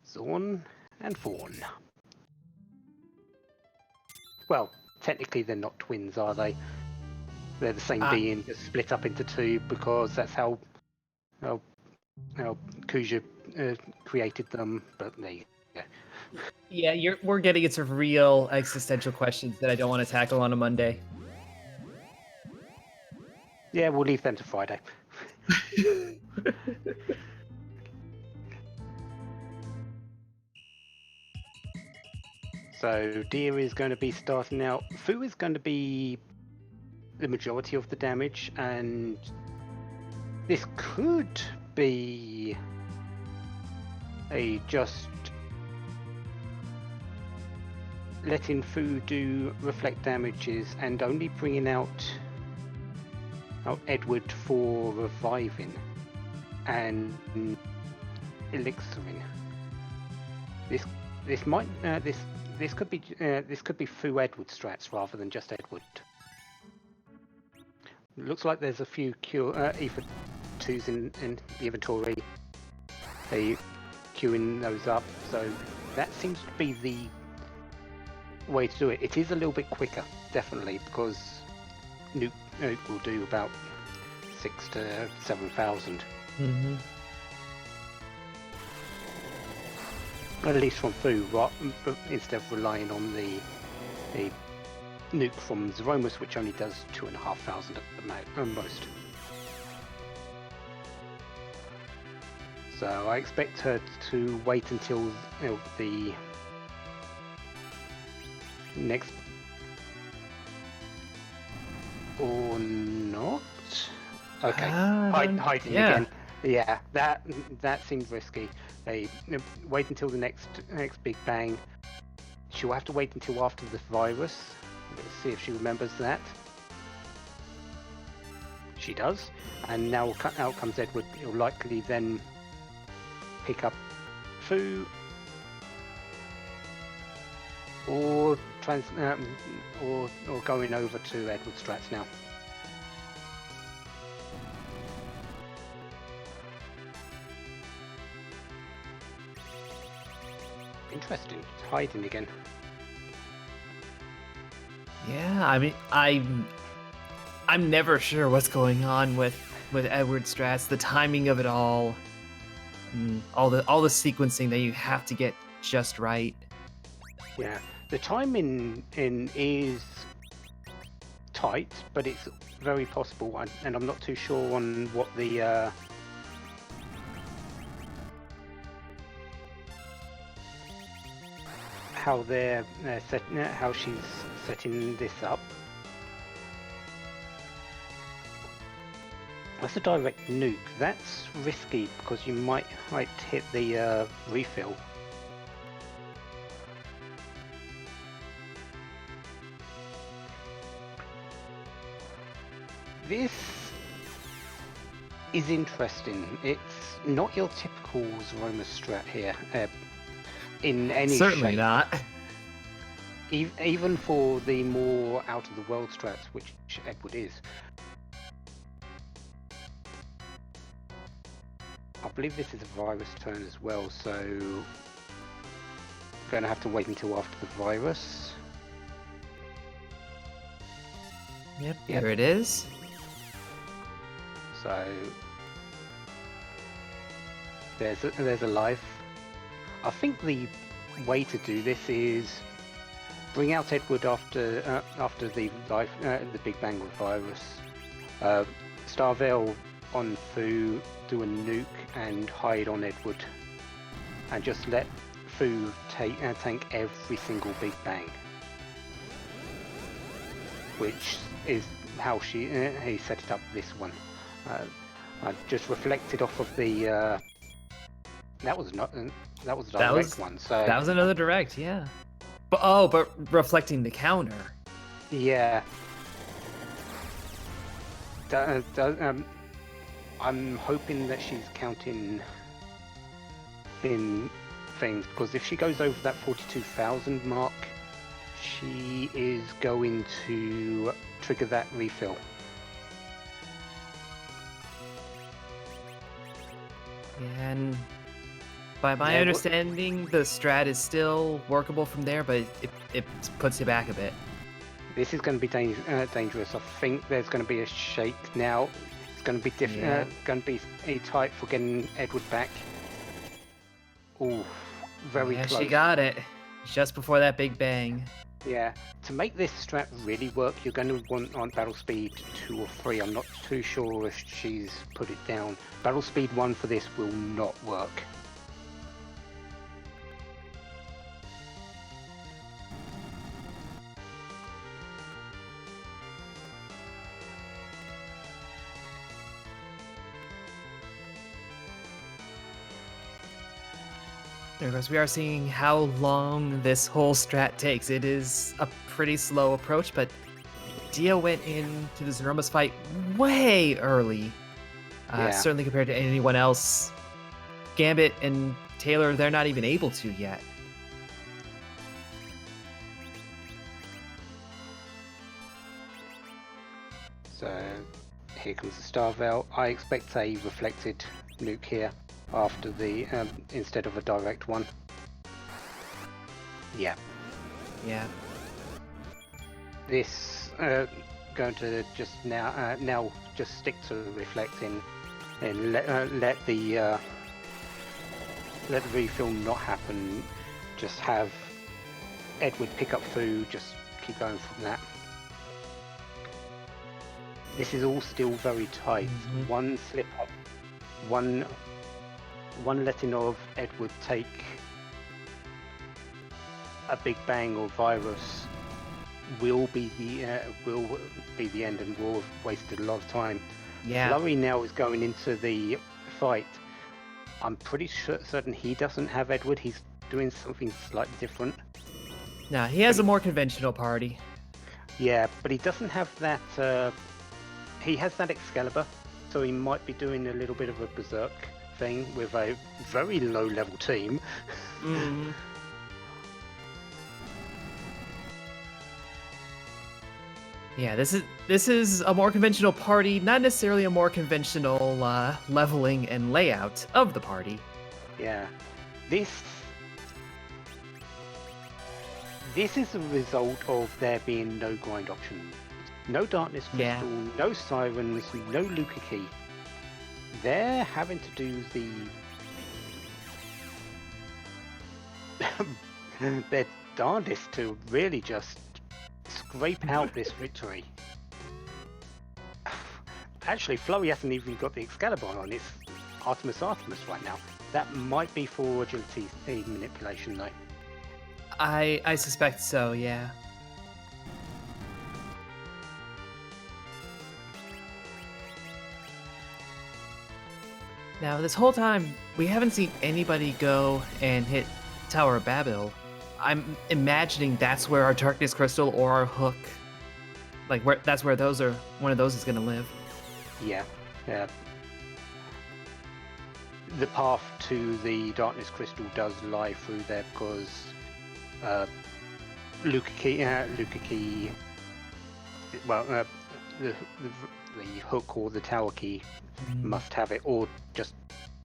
Zorn and Fawn. Well, technically they're not twins, are they? They're the same being, just split up into two because that's how Kuja created them. But there you go. Yeah, we're getting into real existential questions that I don't want to tackle on a Monday. Yeah, we'll leave them to Friday. So Dia is going to be starting out. Fu is going to be the majority of the damage, and this could be a just letting Fu do reflect damages and only bringing out Edward for reviving and elixiring. This might this could be Fu Edward strats rather than just Edward. Looks like there's a few Ether 2s in the inventory. They queuing those up, so that seems to be the way to do it. It is a little bit quicker, definitely, because Nuke will do about 6,000 to 7,000. Mm-hmm. At least from Fu, instead of relying on the nuke from Zeromus, which only does 2,500 at the most. So I expect her to wait until the next, or not. Okay, hiding again. Yeah, that seems risky. They wait until the next big bang. She'll have to wait until after the virus. Let's see if she remembers that. She does, and now out comes Edward. He'll likely then pick up Fu, or going over to Edward strats now. Interesting, it's hiding again. Yeah, I mean, I'm never sure what's going on with Edward strats, the timing of it all, all the sequencing that you have to get just right. Yeah, the timing is tight, but it's very possible, and I'm not too sure on what the how they're how she's setting this up. That's a direct nuke. That's risky because you might hit the refill. This is interesting. It's not your typical Zeromus strat here. In any Certainly shape. not. Even for the more out of the world strats, which Edward is. I believe this is a virus turn as well, so going to have to wait until after the virus. Yep, here it is. So there's a life. I think the way to do this is bring out Edward after the Big Bang with virus. Starvale on Fu, do a nuke, and hide on Edward, and just let Fu tank every single big bang, which is how he set it up this one. I just reflected off of the. That was a direct one. So that was another direct, yeah. But reflecting the counter. Yeah. I'm hoping that she's counting in things, because if she goes over that 42,000 mark, she is going to trigger that refill. And by my understanding, the strat is still workable from there, but it puts you back a bit. This is going to be dangerous. I think there's going to be a shake now. It's going to be going to be tight for getting Edward back. Oh, very close. Yeah, she got it just before that big bang. Yeah, to make this strat really work, you're going to want on battle speed 2 or 3. I'm not too sure if she's put it down. Battle speed 1 for this will not work. Because we are seeing how long this whole strat takes. It is a pretty slow approach, but Dia went into the Zeroma's fight way early. Certainly compared to anyone else. Gambit and Taylor, they're not even able to yet. So here comes the Star Veil. I expect a reflected nuke here after the instead of a direct one. Yeah. This going to just now just stick to reflecting and let the refill not happen. Just have Edward pick up Fu. Just keep going from that. This is all still very tight. Mm-hmm. One slip up, one letting of Edward take a big bang or virus will be the end, and will have wasted a lot of time. Yeah. Flurry now is going into the fight. I'm pretty certain he doesn't have Edward. He's doing something slightly different. Nah, he has a more conventional party. Yeah, but he doesn't have that. He has that Excalibur, so he might be doing a little bit of a berserk thing with a very low level team. Mm-hmm. Yeah, this is a more conventional party, not necessarily a more conventional leveling and layout of the party. Yeah, this is a result of there being no grind option. No Darkness Crystal, no Sirens, no Luca Key. They're having to do their darndest to really just scrape out this victory. Actually, Flurry hasn't even got the Excalibur on. It's Artemis right now. That might be for agility manipulation, though. I suspect so, yeah. Now, this whole time, we haven't seen anybody go and hit Tower of Babel. I'm imagining that's where our Darkness Crystal or our Hook, that's where one of those is going to live. Yeah. The path to the Darkness Crystal does lie through there, because Luca Key, well, the Hook or the Tower Key must have it, or just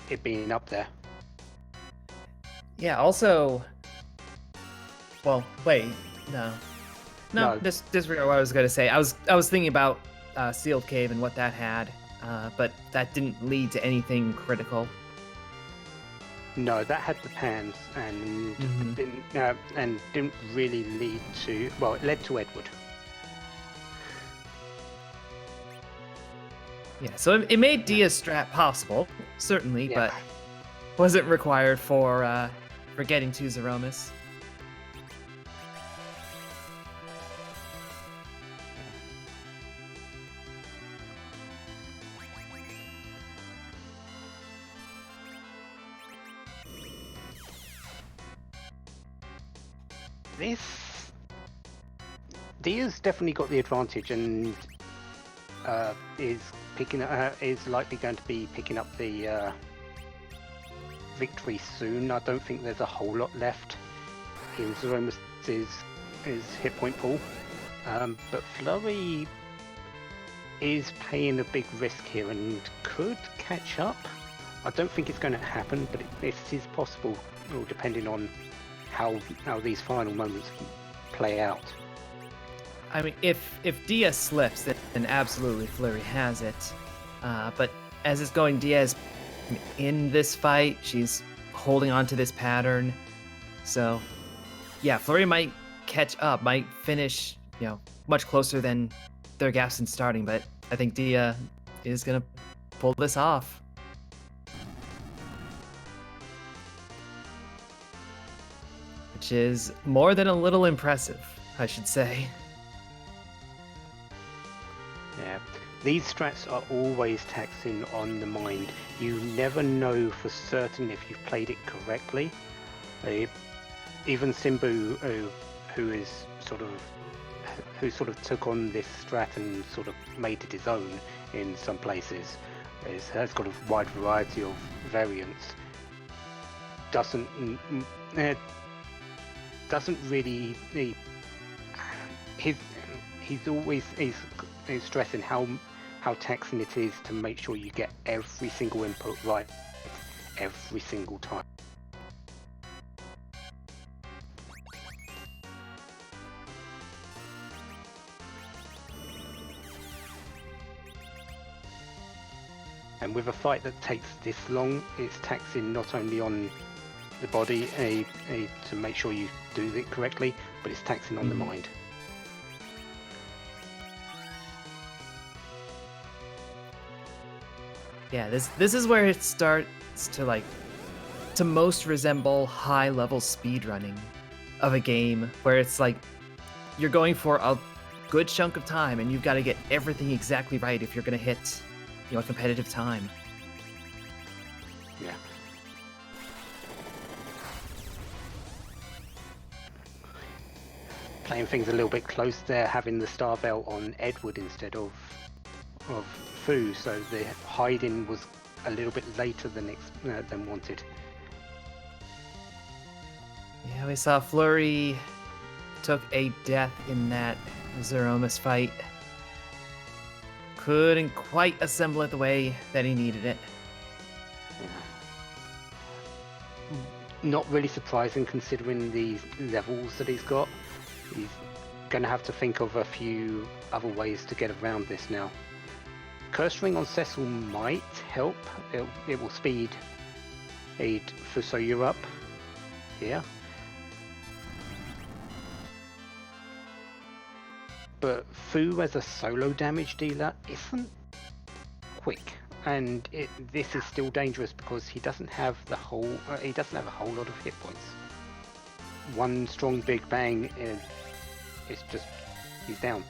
it being up there. Yeah, also... Well, wait, no. Disregard what I was gonna say. I was thinking about Sealed Cave and what that had, but that didn't lead to anything critical. No, that had the pans and didn't really lead to. Well, it led to Edward. Yeah, so it made Dia's strat possible, certainly, Yep. but wasn't required for getting to Zeromus. This Dia's definitely got the advantage and is likely going to be picking up the victory soon. I don't think there's a whole lot left in Zeromus's hit point pool, but Flurry is paying a big risk here and could catch up. I don't think it's going to happen, but it is possible, depending on how these final moments play out. I mean, if Dia slips, then absolutely Flurry has it. But as it's going, Dia's in this fight. She's holding on to this pattern. So, yeah, Flurry might catch up, might finish, much closer than their gaps in starting. But I think Dia is gonna pull this off. Which is more than a little impressive, I should say. Yeah, these strats are always taxing on the mind. You never know for certain if you've played it correctly. Even Simbu, who sort of took on this strat and sort of made it his own in some places, has got a wide variety of variants. Doesn't really. He's always stressing how taxing it is to make sure you get every single input right every single time. And with a fight that takes this long, it's taxing not only on the body to make sure you do it correctly, but it's taxing on the mind. Yeah, this is where it starts to most resemble high level speedrunning of a game, where it's like you're going for a good chunk of time and you've got to get everything exactly right if you're going to hit a competitive time. Yeah. Playing things a little bit close there, having the star belt on Edward instead of Fu, so the hiding was a little bit later than wanted. Yeah, we saw Flurry took a death in that Zeromus fight. Couldn't quite assemble it the way that he needed it. Yeah. Not really surprising considering the levels that he's got. He's going to have to think of a few other ways to get around this now. Curse Ring on Cecil might help. It will speed aid Fusoyu up here. But Fu as a solo damage dealer isn't quick, and this is still dangerous because he doesn't have a whole lot of hit points. One strong big bang, he's down.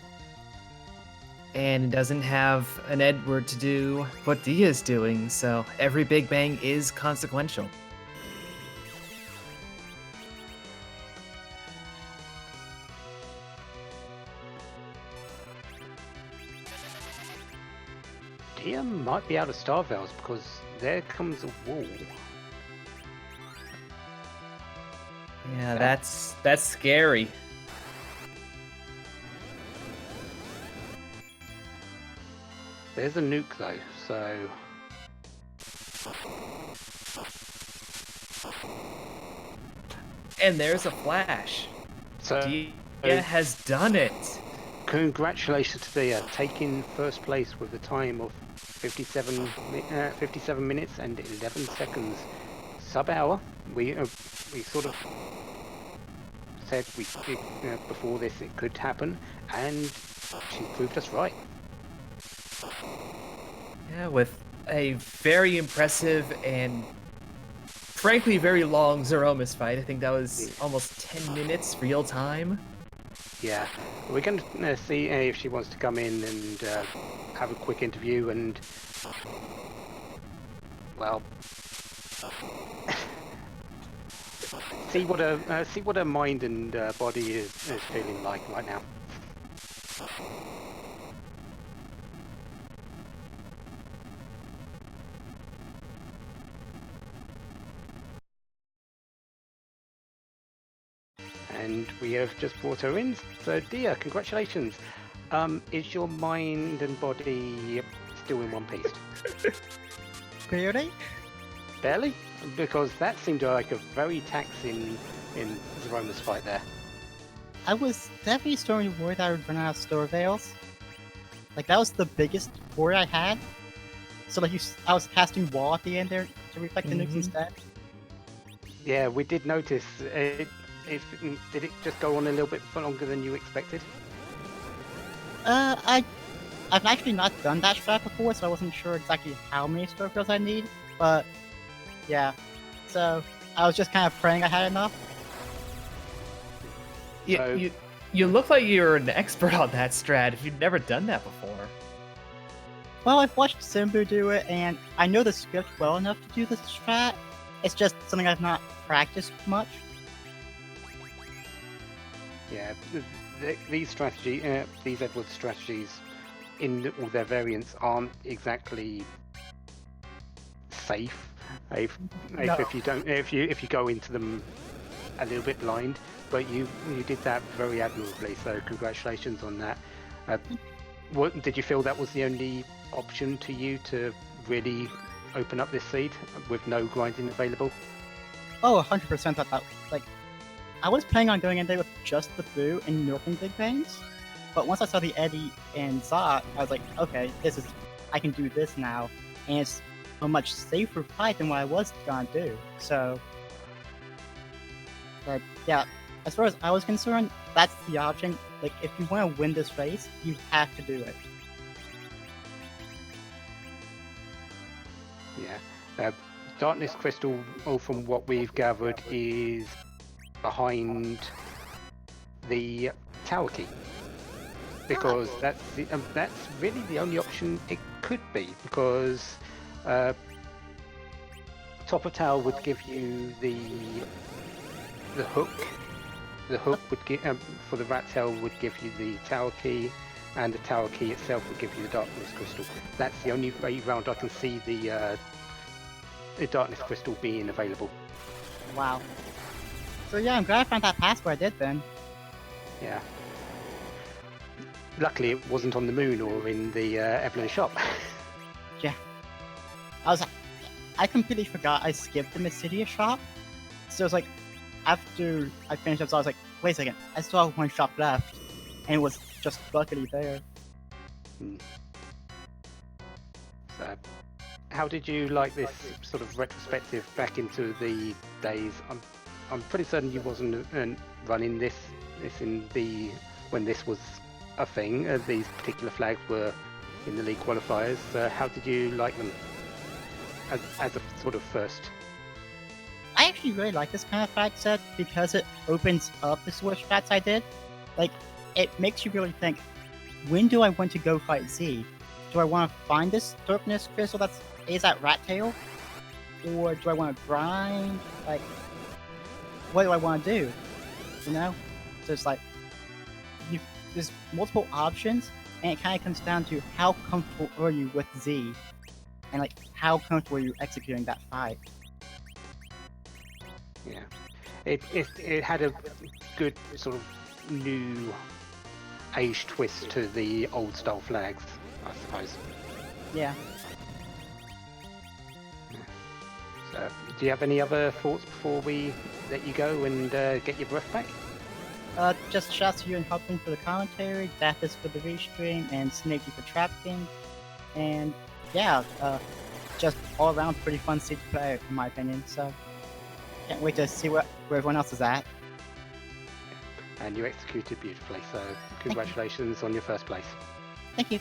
And it doesn't have an Edward to do what Dia's doing, so every big bang is consequential. Dia might be out of Star Veils because there comes a wall. Yeah, that's scary. There's a nuke though, so... And there's a flash. So Dia has done it. Congratulations to Dia, taking first place with a time of 57 minutes and 11 seconds. Sub-hour. We sort of said before this it could happen, and she proved us right. Yeah, with a very impressive and frankly very long Zeromus fight. I think that was almost 10 minutes real time. Yeah, we're going to see if she wants to come in and have a quick interview and, well, see what her mind and body is feeling like right now. And we have just brought her in. So, dear, congratulations. Is your mind and body still in one piece? Really? Barely? Because that seemed like a very taxing in Zeroma's fight there. I was definitely starting to worry that I would run out of store veils. Like, that was the biggest worry I had. So, like, I was casting wall at the end there to reflect the nukes instead. Yeah, we did notice. Did it just go on a little bit for longer than you expected? I've actually not done that strat before, so I wasn't sure exactly how many store veils I need. But, yeah. So, I was just kind of praying I had enough. You look like you're an expert on that strat if you've never done that before. Well, I've watched Simbu do it, and I know the script well enough to do this strat. It's just something I've not practiced much. Yeah, these Edward strategies, in all their variants, aren't exactly safe. If you go into them a little bit blind, but you did that very admirably. So congratulations on that. What did you feel that was the only option to you to really open up this seed with no grinding available? Oh, 100% that like, I was planning on going in there with just the Boo and nerfing Big Bangs, but once I saw the Eddie and Zot, I was like, okay, I can do this now, and it's a much safer fight than what I was gonna do. So, like, yeah, as far as I was concerned, that's the option. Like, if you want to win this race, you have to do it. Yeah. Darkness Crystal, from what we've gathered, is behind the tower key, because that's really the only option it could be, because top of tower would give you the hook. The hook would give for the rat tail would give you the tower key, and the tower key itself would give you the darkness crystal. That's the only way round I can see the darkness crystal being available. Wow. So yeah, I'm glad I found that pass where I did then. Yeah. Luckily, it wasn't on the moon or in the Evelyn shop. Yeah. I completely forgot I skipped the Mysidia shop. So it was like, after I finished up, so I was like, wait a second, I still have one shop left. And it was just luckily there. So, how did you like this sort of retrospective back into the days? I'm pretty certain you wasn't running this in the when this was a thing. These particular flags were in the league qualifiers. How did you like them as a sort of first? I actually really like this kind of flag set because it opens up the sort of strats I did. Like, it makes you really think, when do I want to go fight Z? Do I want to find this darkness crystal that is at Rat Tail? Or do I want to grind? Like, what do I want to do? You know? So it's like, there's multiple options, and it kind of comes down to how comfortable are you with Z? And like, how comfortable are you executing that fight? Yeah, it had a good sort of new age twist to the old style flags, I suppose. Yeah. So, do you have any other thoughts before we let you go and get your breath back? Just shouts to you and helping for the commentary, Dathis for the restream, and Snaky for trafficking. And yeah, just all around pretty fun seed to play, in my opinion. So can't wait to see where everyone else is at. And you executed beautifully, so congratulations on your first place. Thank you.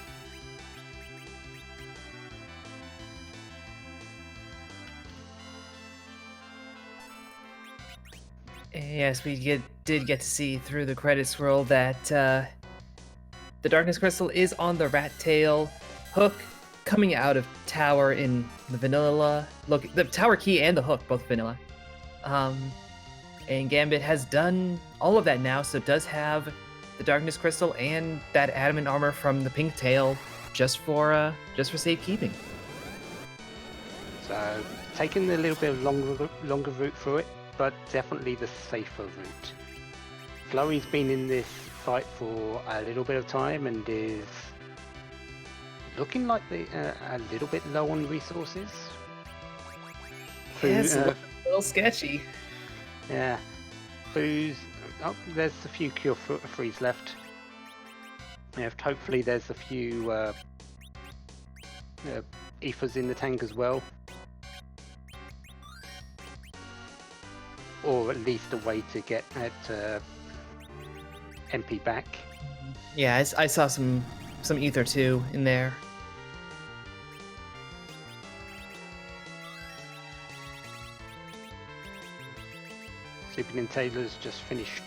Yes, did get to see through the credit scroll that the Darkness Crystal is on the Rat Tail. Hook coming out of Tower in the vanilla. Look, the Tower Key and the Hook, both vanilla. And Gambit has done all of that now, so does have the Darkness Crystal and that Adamant Armor from the Pink Tail just for safekeeping. So taking a little bit of longer route through it, but definitely the safer route. Flurry's been in this fight for a little bit of time and is looking like a little bit low on resources. Yes, a little sketchy. Yeah. There's a few cure freeze left. Yeah, hopefully there's a few ethers in the tank as well. Or at least a way to get that MP back. Yeah, I saw some ether too in there. Superman Taylor's just finished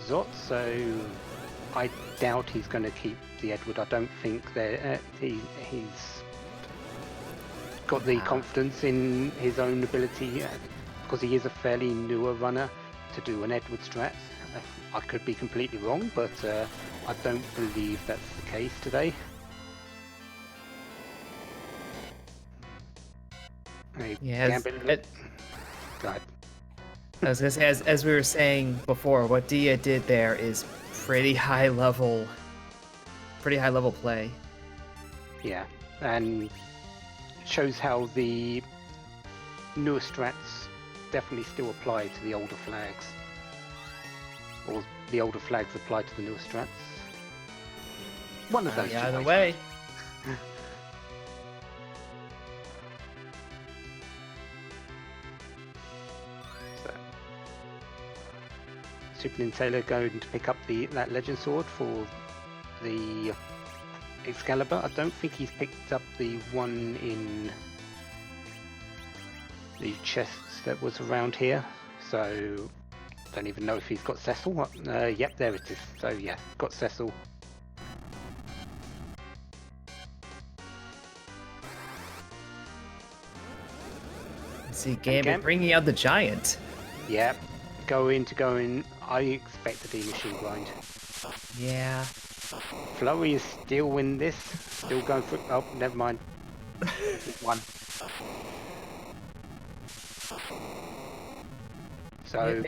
Zot, so I doubt he's going to keep the Edward. I don't think that he's got the confidence in his own ability because he is a fairly newer runner to do an Edward strat. I could be completely wrong, but I don't believe that's the case today. Yeah, Go ahead. I was gonna say, as we were saying before, what Dia did there is pretty high level play. Yeah, and shows how the newer strats definitely still apply to the older flags, or the older flags apply to the newer strats. One of those. Either way. Superman Taylor going to pick up that Legend Sword for the Excalibur. I don't think he's picked up the one in the chests that was around here, so don't even know if he's got Cecil. Yep, there it is. So yeah, got Cecil. See Gambit bringing out the Giant. Yep, go in. I expect a D-Machine grind. Yeah. Flurry is still in this. Still going for... Oh, never mind. One. So...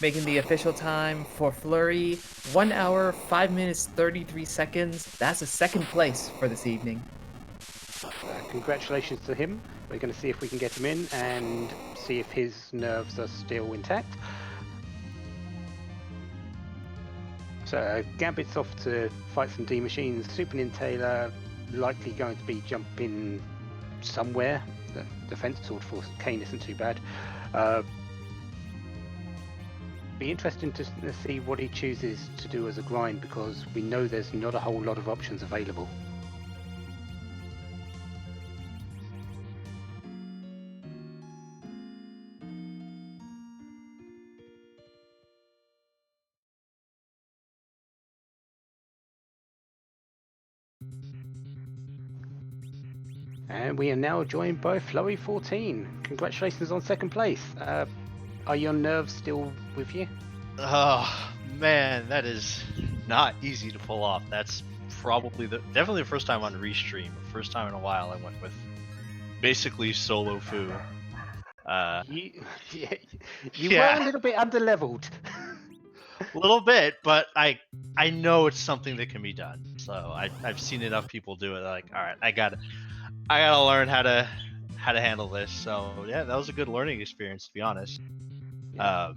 Making the official time for Flurry, 1 hour, 5 minutes, 33 seconds. That's a second place for this evening. Congratulations to him. We're going to see if we can get him in and see if his nerves are still intact. So Gambit's off to fight some D-Machines. Superman Taylor likely going to be jumping somewhere. The defense sword for Kane isn't too bad. Be interesting to see what he chooses to do as a grind, because we know there's not a whole lot of options available. And we are now joined by Flurry14. Congratulations on second place. Are your nerves still with you? Oh man, that is not easy to pull off. That's probably definitely the first time on Restream. First time in a while I went with basically solo Foo. You were a little bit underleveled. A little bit, but I know it's something that can be done. So I've seen enough people do it. Like, all right, I gotta learn how to handle this. So yeah, that was a good learning experience, to be honest. Yeah.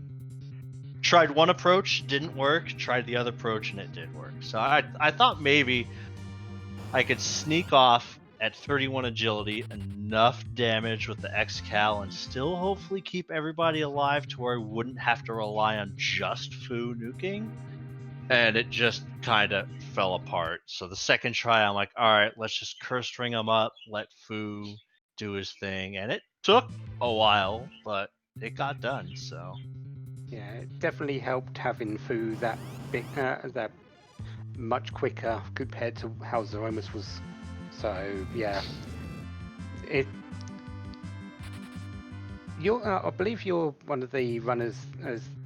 Tried one approach, didn't work. Tried the other approach, and it did work. So I thought maybe I could sneak off at 31 agility, enough damage with the X-Cal, and still hopefully keep everybody alive to where I wouldn't have to rely on just Foo nuking. And it just kind of fell apart. So the second try, I'm like, all right, let's just curse string him up, let Foo do his thing. And it took a while, but it got done. So Yeah, it definitely helped having Fu that big, that much quicker compared to how Zeromus was. So yeah, it. I believe you're one of the runners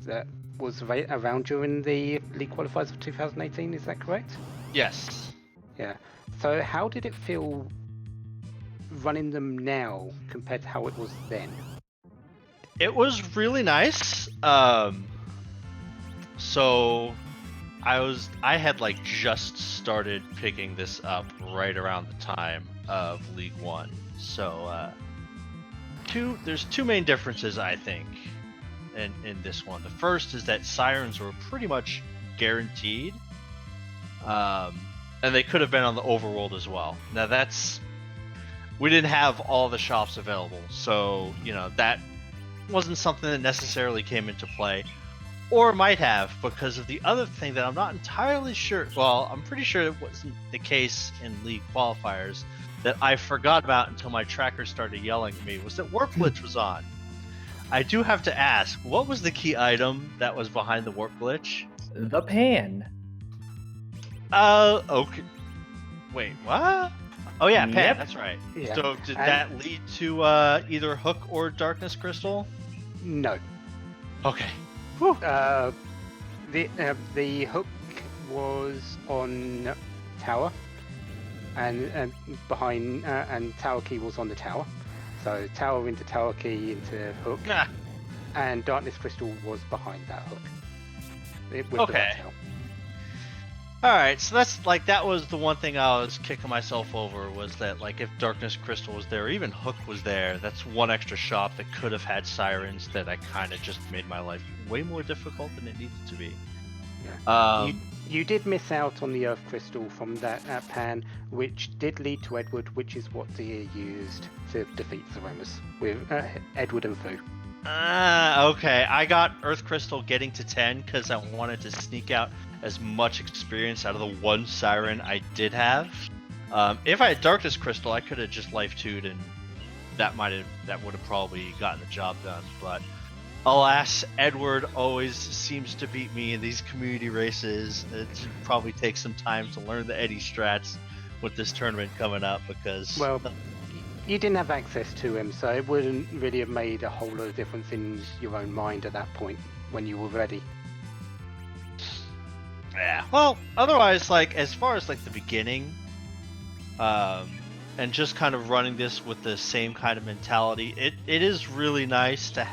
that was around during the league qualifiers of 2018. Is that correct? yes. Yeah. So how did it feel running them now compared to how it was then? It was really nice. So I had like just started picking this up right around the time of League One. So there's two main differences I think in this one. The first is that sirens were pretty much guaranteed. And they could have been on the overworld as well. Now we didn't have all the shops available, so that wasn't something that necessarily came into play, or might have, because of the other thing that I'm not entirely sure. Well, I'm pretty sure it wasn't the case in league qualifiers that I forgot about until my tracker started yelling at me, was that Warp Glitch was on. I do have to ask, what was the key item that was behind the Warp Glitch? The pan. Okay. Wait, what? Oh yeah, Pan, Yep. that's right. Yeah. So did that lead to either Hook or Darkness Crystal? No. Okay. The hook was on tower, and behind and tower key was on the tower. So tower into tower key into hook, Nah. and darkness crystal was behind that hook. With the Okay. red tail. Alright, so that was the one thing I was kicking myself over, was that like if Darkness Crystal was there, or even Hook was there, that's one extra shop that could have had sirens that I kind of just made my life way more difficult than it needed to be. Yeah. You did miss out on the Earth Crystal from that pan, which did lead to Edward, which is what Deer used to defeat Zeromus with Edward and Fu. Okay. I got Earth Crystal getting to 10 because I wanted to sneak out as much experience out of the one siren I did have. If I had Darkness Crystal, I could have just Life 2'd and that would have probably gotten the job done. But alas, Edward always seems to beat me in these community races. It should probably take some time to learn the Eddie strats with this tournament coming up, because you didn't have access to him, so it wouldn't really have made a whole lot of difference in your own mind at that point when you were ready. Yeah. Well, otherwise, like as far as like the beginning, and just kind of running this with the same kind of mentality, it is really nice to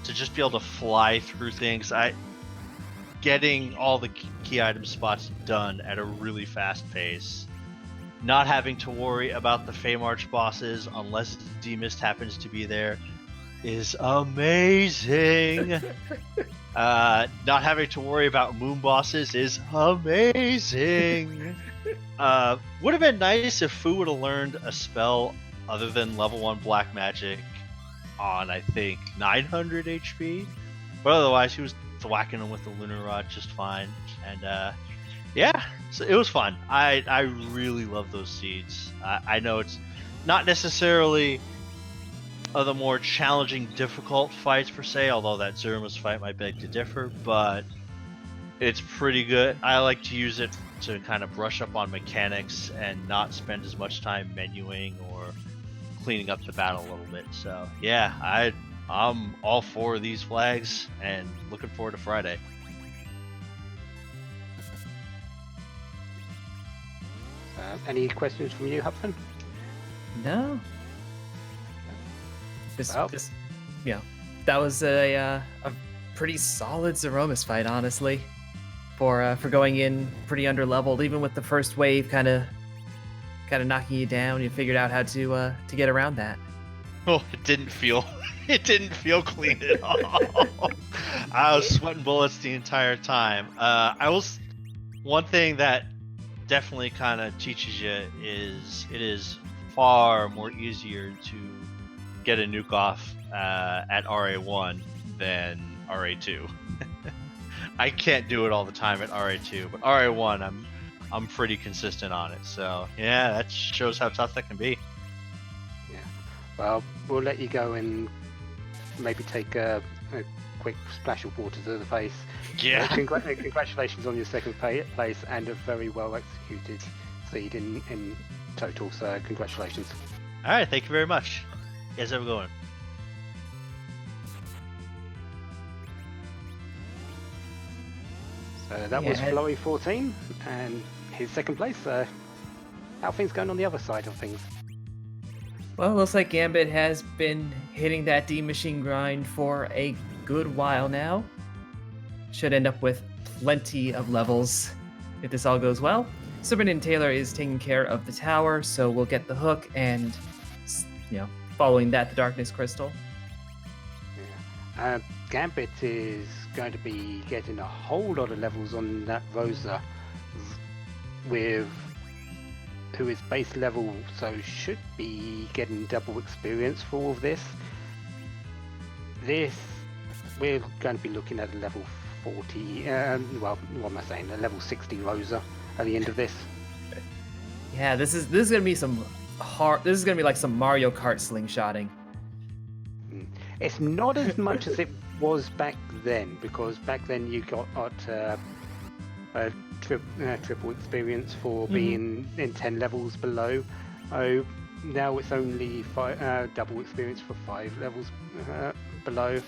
just be able to fly through things. Getting all the key item spots done at a really fast pace, not having to worry about the Feymarch bosses unless D-Mist happens to be there, is amazing. Not having to worry about moon bosses is amazing. Would have been nice if Fu would have learned a spell other than level 1 black magic on, I think, 900 HP. But otherwise, he was thwacking him with the lunar rod just fine. And yeah, so it was fun. I really love those seeds. I know it's not necessarily of the more challenging, difficult fights per se, although that Zeromus fight might beg to differ, but it's pretty good. I like to use it to kind of brush up on mechanics and not spend as much time menuing or cleaning up the battle a little bit. So yeah, I'm all for these flags and looking forward to Friday. Any questions from you, Hupfin? No. Well. That was a pretty solid Zeromus fight, honestly, for going in pretty underleveled. Even with the first wave kind of knocking you down, you figured out how to get around that. Oh, it didn't feel clean at all. I was sweating bullets the entire time. One thing that definitely kind of teaches you is it is far more easier to get a nuke off at RA1 than RA2. I can't do it all the time at RA2, but RA1 I'm pretty consistent on it. So yeah, that shows how tough that can be. Yeah. Well, we'll let you go and maybe take a quick splash of water to the face. Yeah. Congratulations on your second place and a very well executed seed in total. So congratulations. All right, thank you very much. You guys have a good one. So that was Yeah. Flurry 14 and his second place. How are things going on the other side of things? Well, it looks like Gambit has been hitting that D machine grind for a good while now. Should end up with plenty of levels if this all goes well. Superman Taylor is taking care of the tower, so we'll get the hook and, following that, the Darkness Crystal. Yeah. Gambit is going to be getting a whole lot of levels on that Rosa with who is base level, so should be getting double experience for all of this. We're going to be looking at a level 40, what am I saying, a level 60 Rosa at the end of this. Yeah, this is gonna be some hard. This is gonna be like some Mario Kart slingshotting. It's not as much as it was back then, because back then you got triple experience for being in 10 levels below. Oh, now it's only double experience for 5 levels below.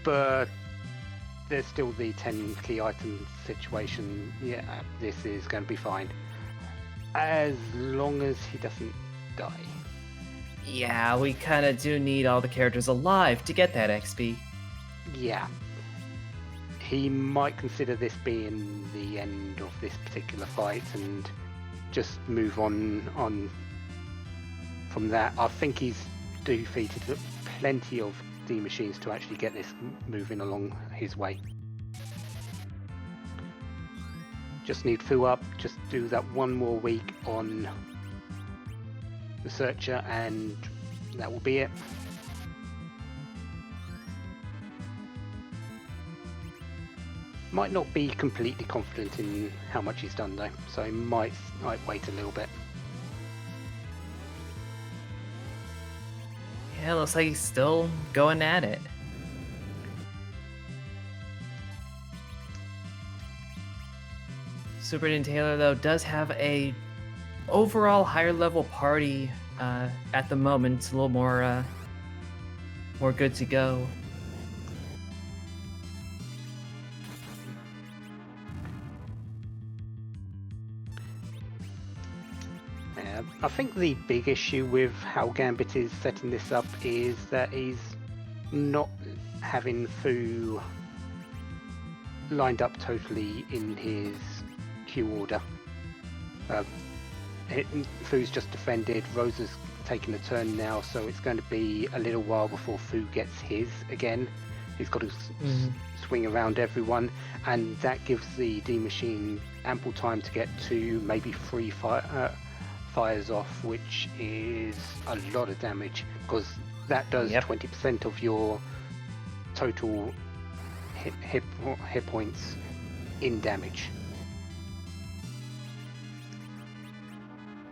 But there's still the 10 key item situation. Yeah, this is going to be fine. As long as he doesn't die. Yeah, we kind of do need all the characters alive to get that XP. Yeah. He might consider this being the end of this particular fight and just move on from that. I think he's defeated plenty of D machines to actually get this moving along his way. Just need Fu up, just do that one more week on the Searcher and that will be it. Might not be completely confident in how much he's done though, so he might wait a little bit. Yeah, looks like he's still going at it. Superman Taylor, though, does have a overall higher level party at the moment. It's a little more good to go. I think the big issue with how Gambit is setting this up is that he's not having Fu lined up totally in his queue order. Fu's just defended, Rosa's taking a turn now, so it's going to be a little while before Fu gets his again. He's got to swing around everyone, and that gives the D Machine ample time to get to maybe 3 fires off, which is a lot of damage, because that does 20% of your total hit points in damage.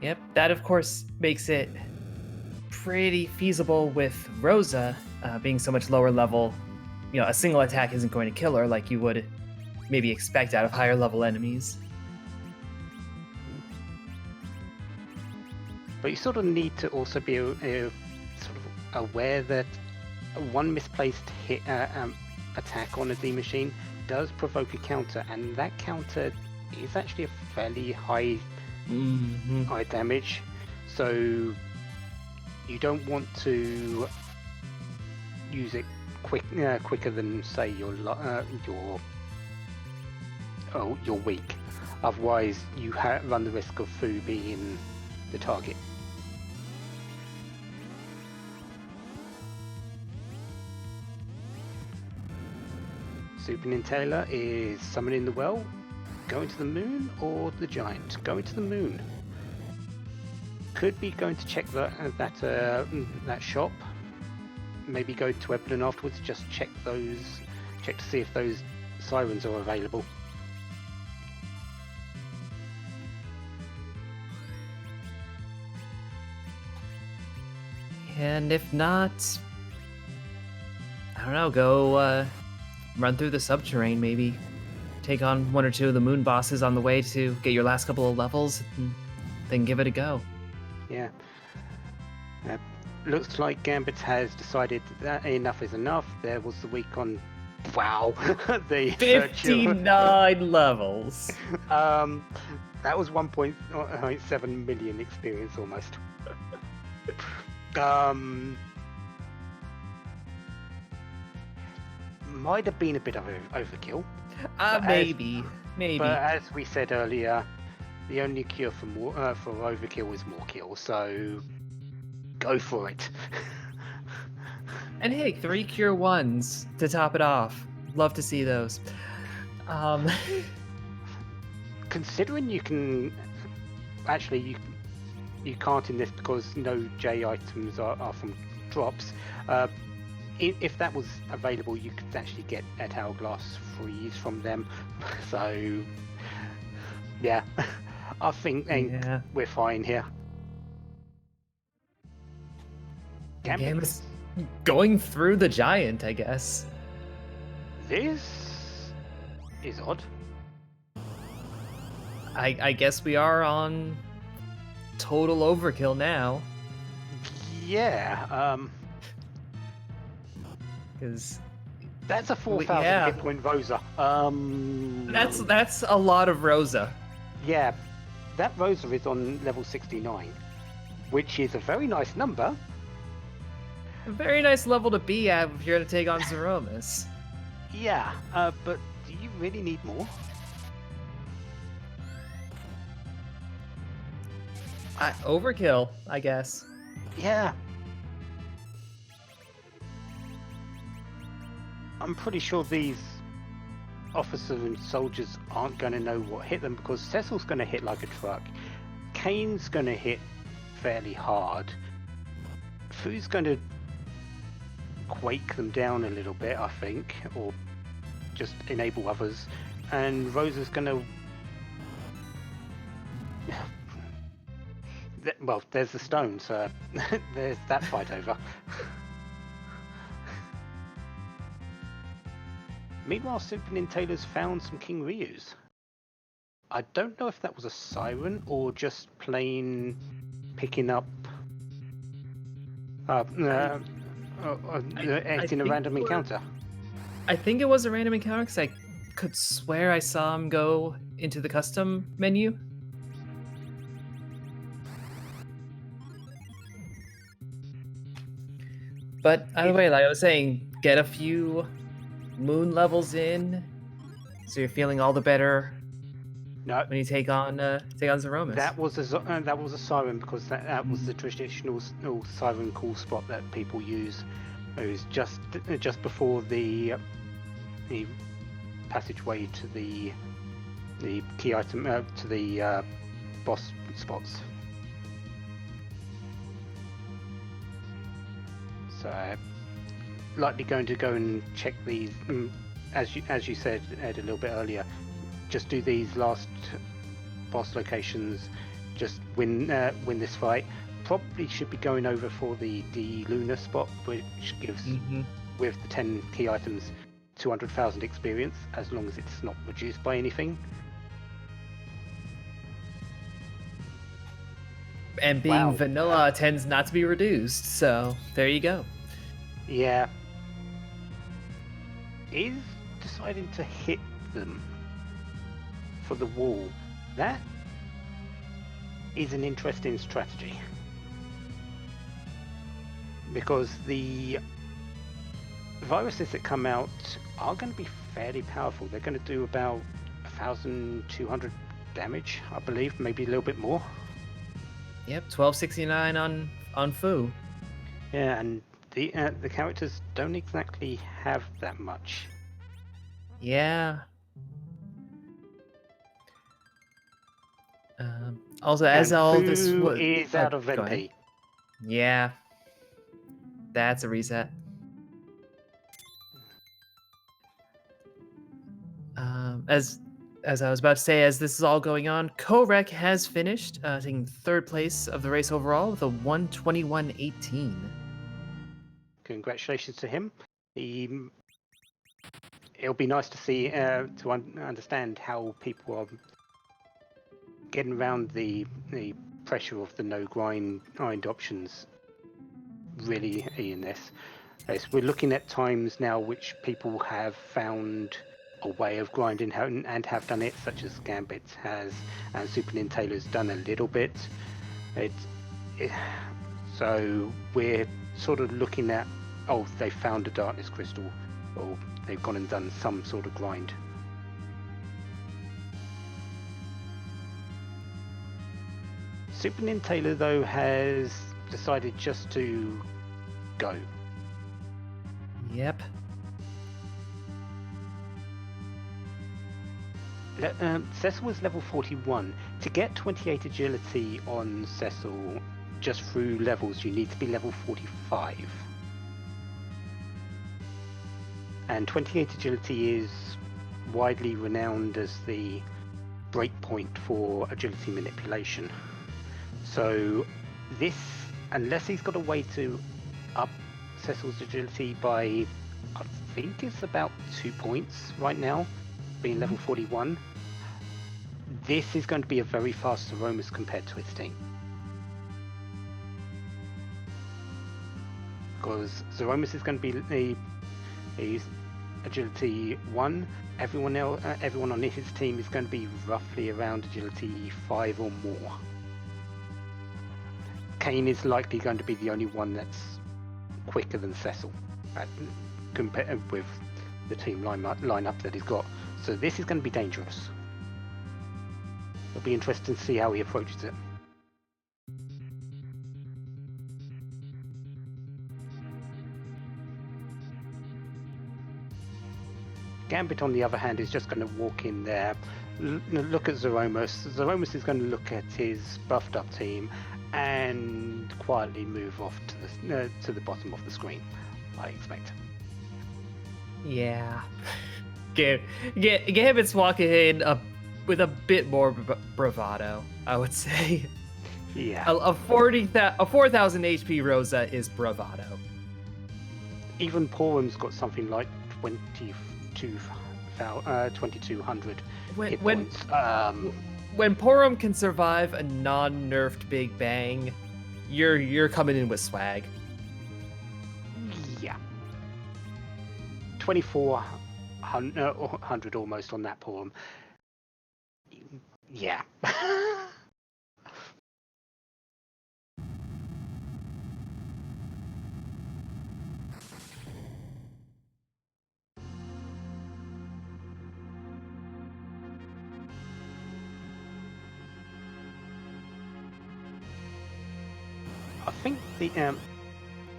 Yep, that of course makes it pretty feasible with Rosa being so much lower level. A single attack isn't going to kill her like you would maybe expect out of higher level enemies. But you sort of need to also be sort of aware that one misplaced attack on a D Machine does provoke a counter, and that counter is actually a fairly high damage. So you don't want to use it quicker than, say, you're weak. Otherwise, you run the risk of Fu being the target. Superman Taylor is summoning the well, going to the moon, or the giant. Going to the moon. Could be going to check that shop. Maybe go to Evelyn afterwards. Just check to see if those sirens are available. And if not, don't know, go run through the subterrane, maybe take on one or two of the moon bosses on the way to get your last couple of levels, and then give it a go. Yeah. Looks like Gambit has decided that enough is enough. There was the week on, wow, the 59 levels. That was 1.7 million experience almost. Might have been a bit of overkill. Maybe. But as we said earlier, the only cure for overkill is more kill. So go for it. And hey, 3 cure 1s to top it off. Love to see those. Considering you can actually you can't in this because no J items are from drops. If that was available, you could actually get at Hourglass freeze from them. So yeah, I think we're fine here. Gambit's going through the giant, I guess. This is odd. I guess we are on total overkill now. Yeah. Because that's a 4,000 hit point Rosa. That's a lot of Rosa. Yeah, that Rosa is on level 69, which is a very nice number. A very nice level to be at if you're going to take on Zeromus. Yeah, but do you really need more? Overkill, I guess. Yeah. I'm pretty sure these officers and soldiers aren't going to know what hit them because Cecil's going to hit like a truck. Kane's going to hit fairly hard. Fu's going to quake them down a little bit, I think, or just enable others. And Rosa's going to... Well, there's the stone, so there's that fight over. Meanwhile, Symphony Taylor's found some King Ryus. I don't know if that was a siren or just plain picking up acting a random encounter. I think it was a random encounter because I could swear I saw him go into the custom menu. But either way, like I was saying, get a few moon levels in, so you're feeling all the better. No, when you take on Zeromus. That was a siren because that was the traditional siren call spot that people use. It was just before the passageway to the key item to the boss spots. So, likely going to go and check these, as you said, Ed, a little bit earlier. Just do these last boss locations. Just win this fight. Probably should be going over for the Luna spot, which gives with the 10 key items 200,000 experience, as long as it's not reduced by anything. And being vanilla tends not to be reduced, so there you go. Yeah. Is deciding to hit them for the wall. That is an interesting strategy. Because the viruses that come out are going to be fairly powerful. They're going to do about 1,200 damage, I believe, maybe a little bit more. Yep, 1269 on Fu. Yeah, and the characters don't exactly have that much. Yeah. Also, as and all Fu this is out of MP. Yeah, that's a reset. As I was about to say, as this is all going on, Korek has finished, taking third place of the race overall with a 121.18. Congratulations to him. It'll be nice to see to understand how people are getting around the pressure of the no grind options. Really in this. Yes, we're looking at times now which people have found a way of grinding and have done it, such as Gambit has and Super Nintendo's done a little bit. So we're sort of looking at, oh, they found a darkness crystal, or they've gone and done some sort of grind. Super Nintendo though has decided just to go. Yep. Cecil was level 41. To get 28 agility on Cecil just through levels, you need to be level 45. And 28 agility is widely renowned as the breakpoint for agility manipulation. So this, unless he's got a way to up Cecil's agility by, I think it's about 2 points right now, being level 41, this is going to be a very fast Zeromus compared to its team. Because Zeromus is going to be a agility 1, everyone on his team is going to be roughly around agility 5 or more. Kane is likely going to be the only one that's quicker than Cecil compared with the team lineup that he's got. So this is going to be dangerous. It'll be interesting to see how he approaches it. Gambit, on the other hand, is just going to walk in there, look at Zeromus. Zeromus is going to look at his buffed up team and quietly move off to the bottom of the screen, I expect. Yeah. Gambit's walking in with a bit more bravado, I would say. Yeah. A 4,000 HP Rosa is bravado. Even Porum's got something like 2,200 hit points. When Porum can survive a non-nerfed Big Bang, you're coming in with swag. Yeah. 2,400 almost on that Porum. Yeah.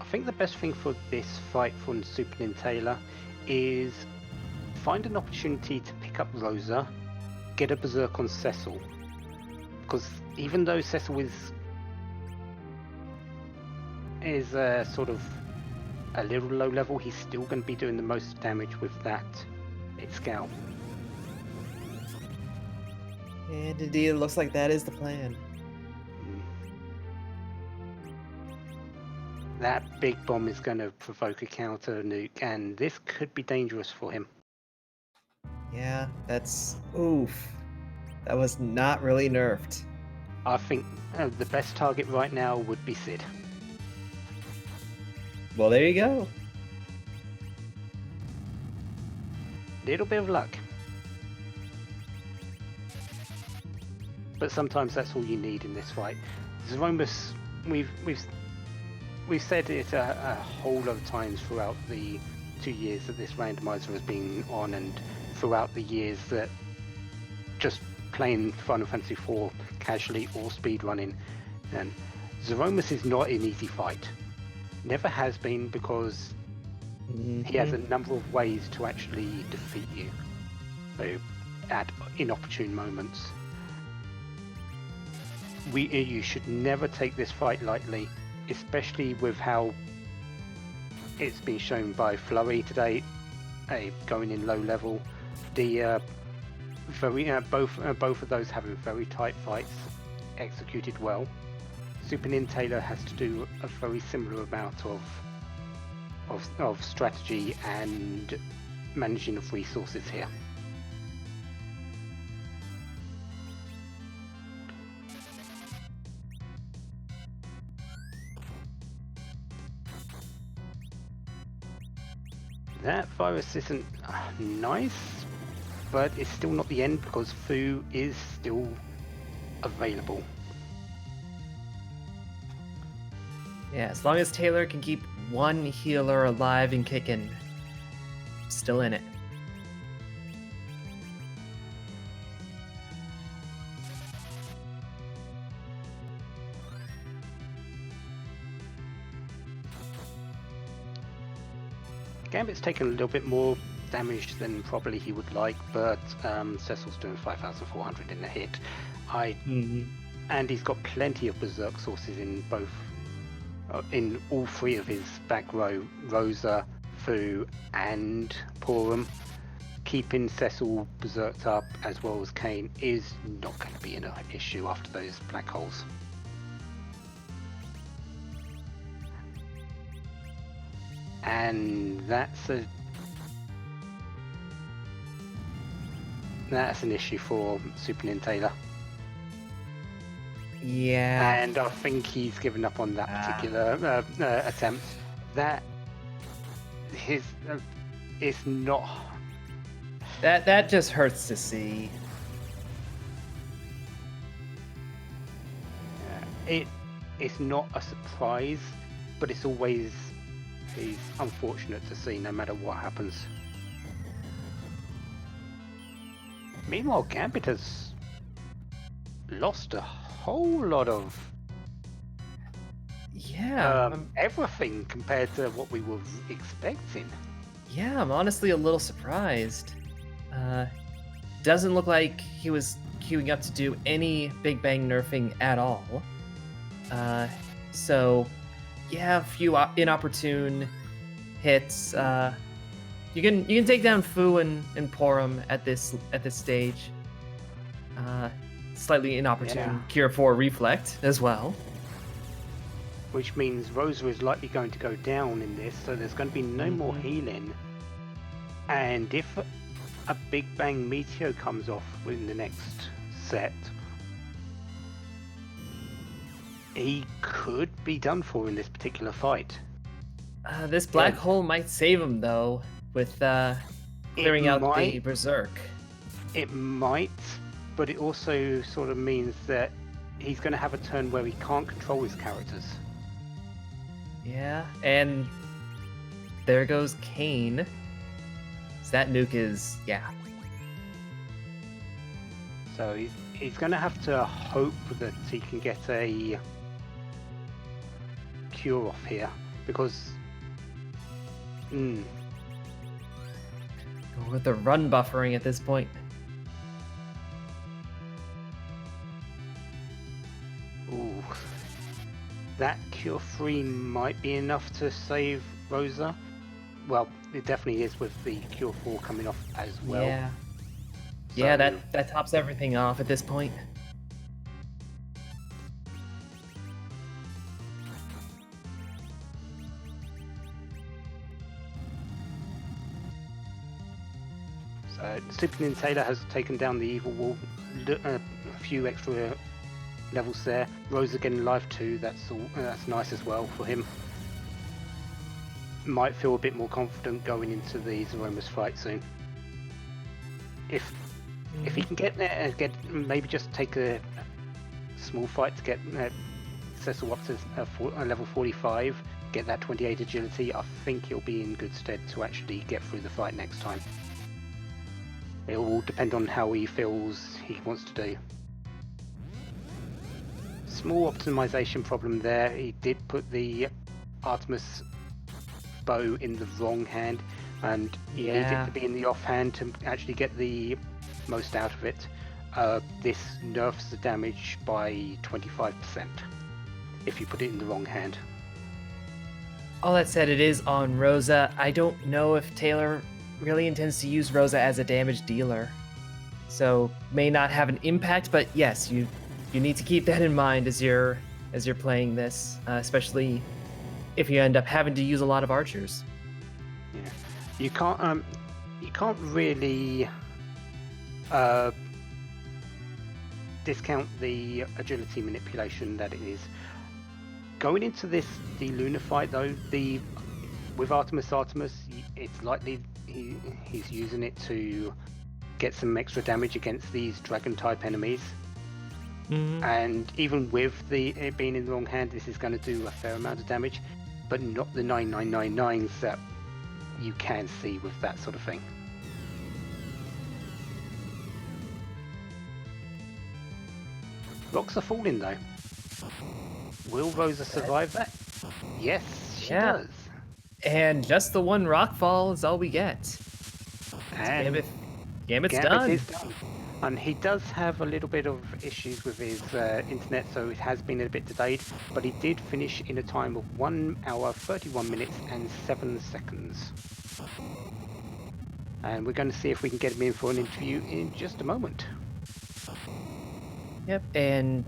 I think the best thing for this fight from Super Nintendo is find an opportunity to pick up Rosa, get a berserk on Cecil, because even though Cecil is sort of a little low level, he's still going to be doing the most damage with that scout. And indeed, it looks like that is the plan. That big bomb is going to provoke a counter nuke, and this could be dangerous for him. Yeah, that's... oof. That was not really nerfed. I think the best target right now would be Sid. Well, there you go. Little bit of luck. But sometimes that's all you need in this fight. Zeromus, we've said it a whole lot of times throughout the 2 years that this randomizer has been on, and throughout the years that just playing Final Fantasy IV casually or speedrunning, and Zeromus is not an easy fight. Never has been, because he has a number of ways to actually defeat you. So, at inopportune moments. You should never take this fight lightly, especially with how it's been shown by Flurry today, going in low level. The both of those having very tight fights, executed well. Super Nintendo has to do a very similar amount of of strategy and managing of resources here. That virus isn't nice, but it's still not the end because Fu is still available. Yeah, as long as Taylor can keep one healer alive and kicking, still in it. Gambit's taken a little bit more damage than probably he would like, but Cecil's doing 5,400 in a hit. And he's got plenty of berserk sources in both, in all three of his back row, Rosa, Fu, and Porum. Keeping Cecil berserked up as well as Kane is not going to be an issue after those black holes. And that's an issue for Superman Taylor. Yeah. And I think he's given up on that particular attempt. That it's not. That just hurts to see. It's not a surprise, but it's always unfortunate to see no matter what happens. Meanwhile, Gambit has lost a whole lot of everything compared to what we were expecting. Yeah, I'm honestly a little surprised. Doesn't look like he was queuing up to do any Big Bang nerfing at all. So, yeah, a few inopportune hits. You can take down Fu and Porum at this stage. Slightly inopportune Cure 4 Reflect as well. Which means Rosa is likely going to go down in this, so there's going to be no more healing. And if a Big Bang Meteor comes off in the next set, he could be done for in this particular fight. This black hole might save him, though, with clearing out the Berserk. It might, but it also sort of means that he's going to have a turn where he can't control his characters. Yeah, and there goes Kane. So that nuke is, So he's going to have to hope that he can get a cure off here, because Go with the run buffering at this point. Ooh, that cure 3 might be enough to save Rosa. Well, it definitely is with the cure 4 coming off as well. Yeah, that tops everything off at this point. Superman Taylor has taken down the evil wall, a few extra levels there. Rosa getting life too, that's nice as well for him. Might feel a bit more confident going into the Zeromus fight soon. If he can get there, maybe just take a small fight to get Cecil up to level 45, get that 28 agility, I think he'll be in good stead to actually get through the fight next time. It will all depend on how he feels he wants to do. Small optimization problem there. He did put the Artemis bow in the wrong hand, and you need it to be in the off hand to actually get the most out of it. This nerfs the damage by 25% if you put it in the wrong hand. All that said, it is on Rosa. I don't know if Taylor really intends to use Rosa as a damage dealer, so may not have an impact, but yes, you need to keep that in mind as you're playing this, especially if you end up having to use a lot of archers. You can't really discount the agility manipulation that it is. Going into this the Lunar fight though, with Artemis, it's likely he's using it to get some extra damage against these dragon type enemies. And even with it being in the wrong hand, this is going to do a fair amount of damage, but not the 9999s that you can see with that sort of thing. Rocks are falling though. Will Rosa survive that? Yes, she does. And just the one rock fall is all we get. And Gambit's Gambit done. is done. And he does have a little bit of issues with his internet, so it has been a bit delayed, but he did finish in a time of 1 hour, 31 minutes and 7 seconds. And we're going to see if we can get him in for an interview in just a moment. Yep, and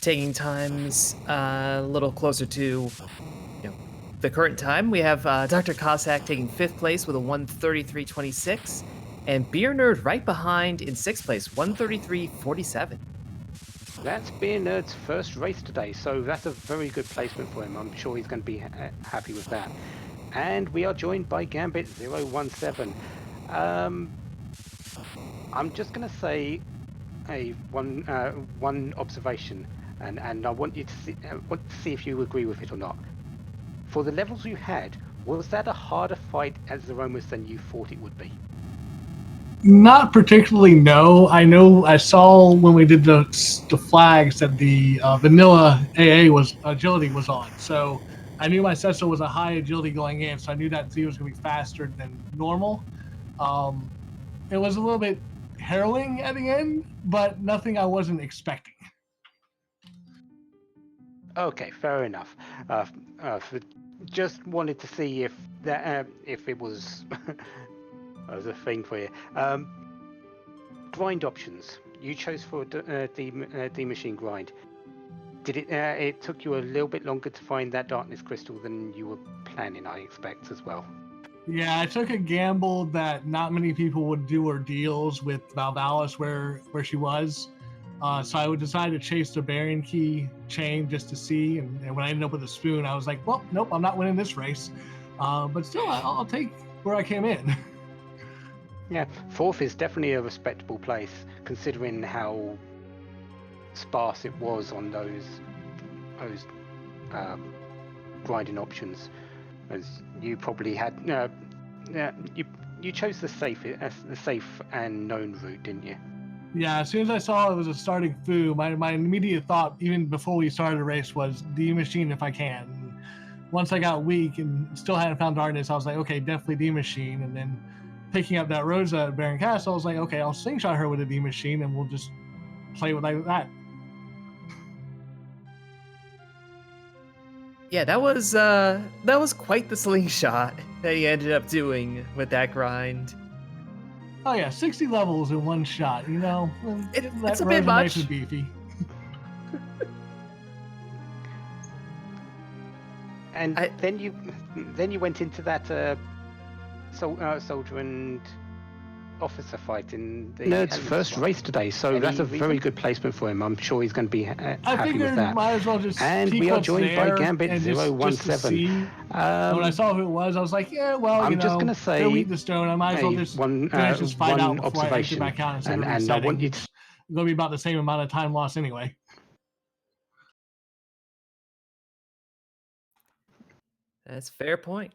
taking times a little closer to the current time, we have Dr. Cossack taking 5th place with a 133.26, and Beer Nerd right behind in 6th place, 133.47. That's Beer Nerd's first race today, so that's a very good placement for him. I'm sure he's going to be happy with that. And we are joined by Gambit 017. I'm just going to say one observation, and I want you to see if you agree with it or not. For the levels you had, was that a harder fight as Zeromus than you thought it would be? Not particularly, no. I saw when we did the flags that the vanilla AA agility was on. So I knew my Cecil was a high agility going in, so I knew that Z was going to be faster than normal. It was a little bit harrowing at the end, but nothing I wasn't expecting. Okay, fair enough. Just wanted to see if that if it was was a thing for you. Grind options. You chose for D machine grind. Did it? It took you a little bit longer to find that darkness crystal than you were planning, I expect, as well. Yeah, I took a gamble that not many people would do ordeals with Valvalis where she was. So I would decide to chase the Baron Key chain just to see. And when I ended up with a spoon, I was like, well, nope, I'm not winning this race. But still, I'll take where I came in. Yeah, 4th is definitely a respectable place, considering how sparse it was on those grinding options. As you probably had, you chose the safe and known route, didn't you? Yeah, as soon as I saw it was a starting foo, my immediate thought, even before we started the race, was D machine if I can. And once I got weak and still hadn't found darkness, I was like, okay, definitely D machine. And then picking up that Rosa at Baron Castle, I was like, okay, I'll slingshot her with a D machine and we'll just play with like that. Yeah, that was quite the slingshot that he ended up doing with that grind. Oh yeah, 60 levels in one shot. It's a bit much. Nice and beefy. And then you went into that soldier and officer fight in the Nerd's first race today, so that's a very good placement for him. I'm sure he's going to be happy with that. Might as well just and we are joined by Gambit 017. When I saw who it was, I was like, yeah, well, I'm just going to say, go eat the stone. I might as well just finish this fight out before I exit back out and I want you to. It's going to be about the same amount of time lost anyway. That's a fair point.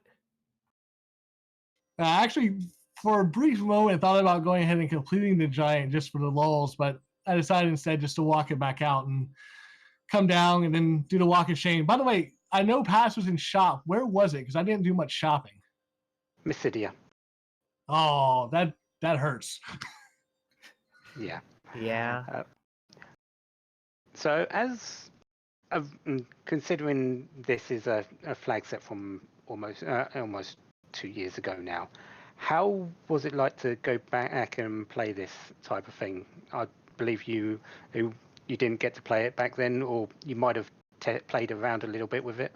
Actually, for a brief moment, I thought about going ahead and completing the giant just for the lulz, but I decided instead just to walk it back out and come down and then do the walk of shame. By the way, I know Pass was in shop. Where was it? Because I didn't do much shopping. Mysidia. Oh, that hurts. Yeah. Yeah. So as considering this is a flag set from almost 2 years ago now, how was it like to go back and play this type of thing? I believe you didn't get to play it back then, or you might have played around a little bit with it.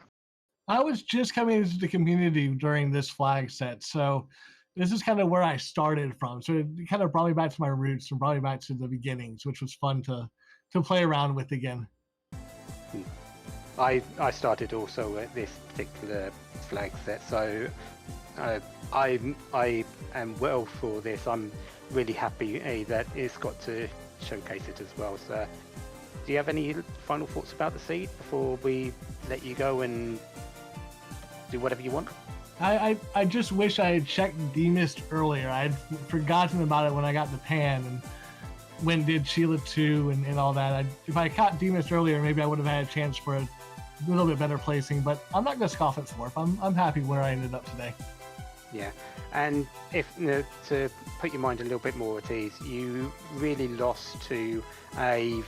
I was just coming into the community during this flag set, so this is kind of where I started from. So it kind of brought me back to my roots and brought me back to the beginnings, which was fun to play around with again. I started also at this particular flag set, so I am well for this. I'm really happy that it's got to showcase it as well. So, do you have any final thoughts about the seed before we let you go and do whatever you want? I just wish I had checked Demist earlier. I had forgotten about it when I got the pan and when did Sheila 2 and all that. If I caught Demist earlier, maybe I would have had a chance for a little bit better placing, but I'm not going to scoff at 4th. I'm happy where I ended up today. Yeah, and if to put your mind a little bit more at ease, you really lost to a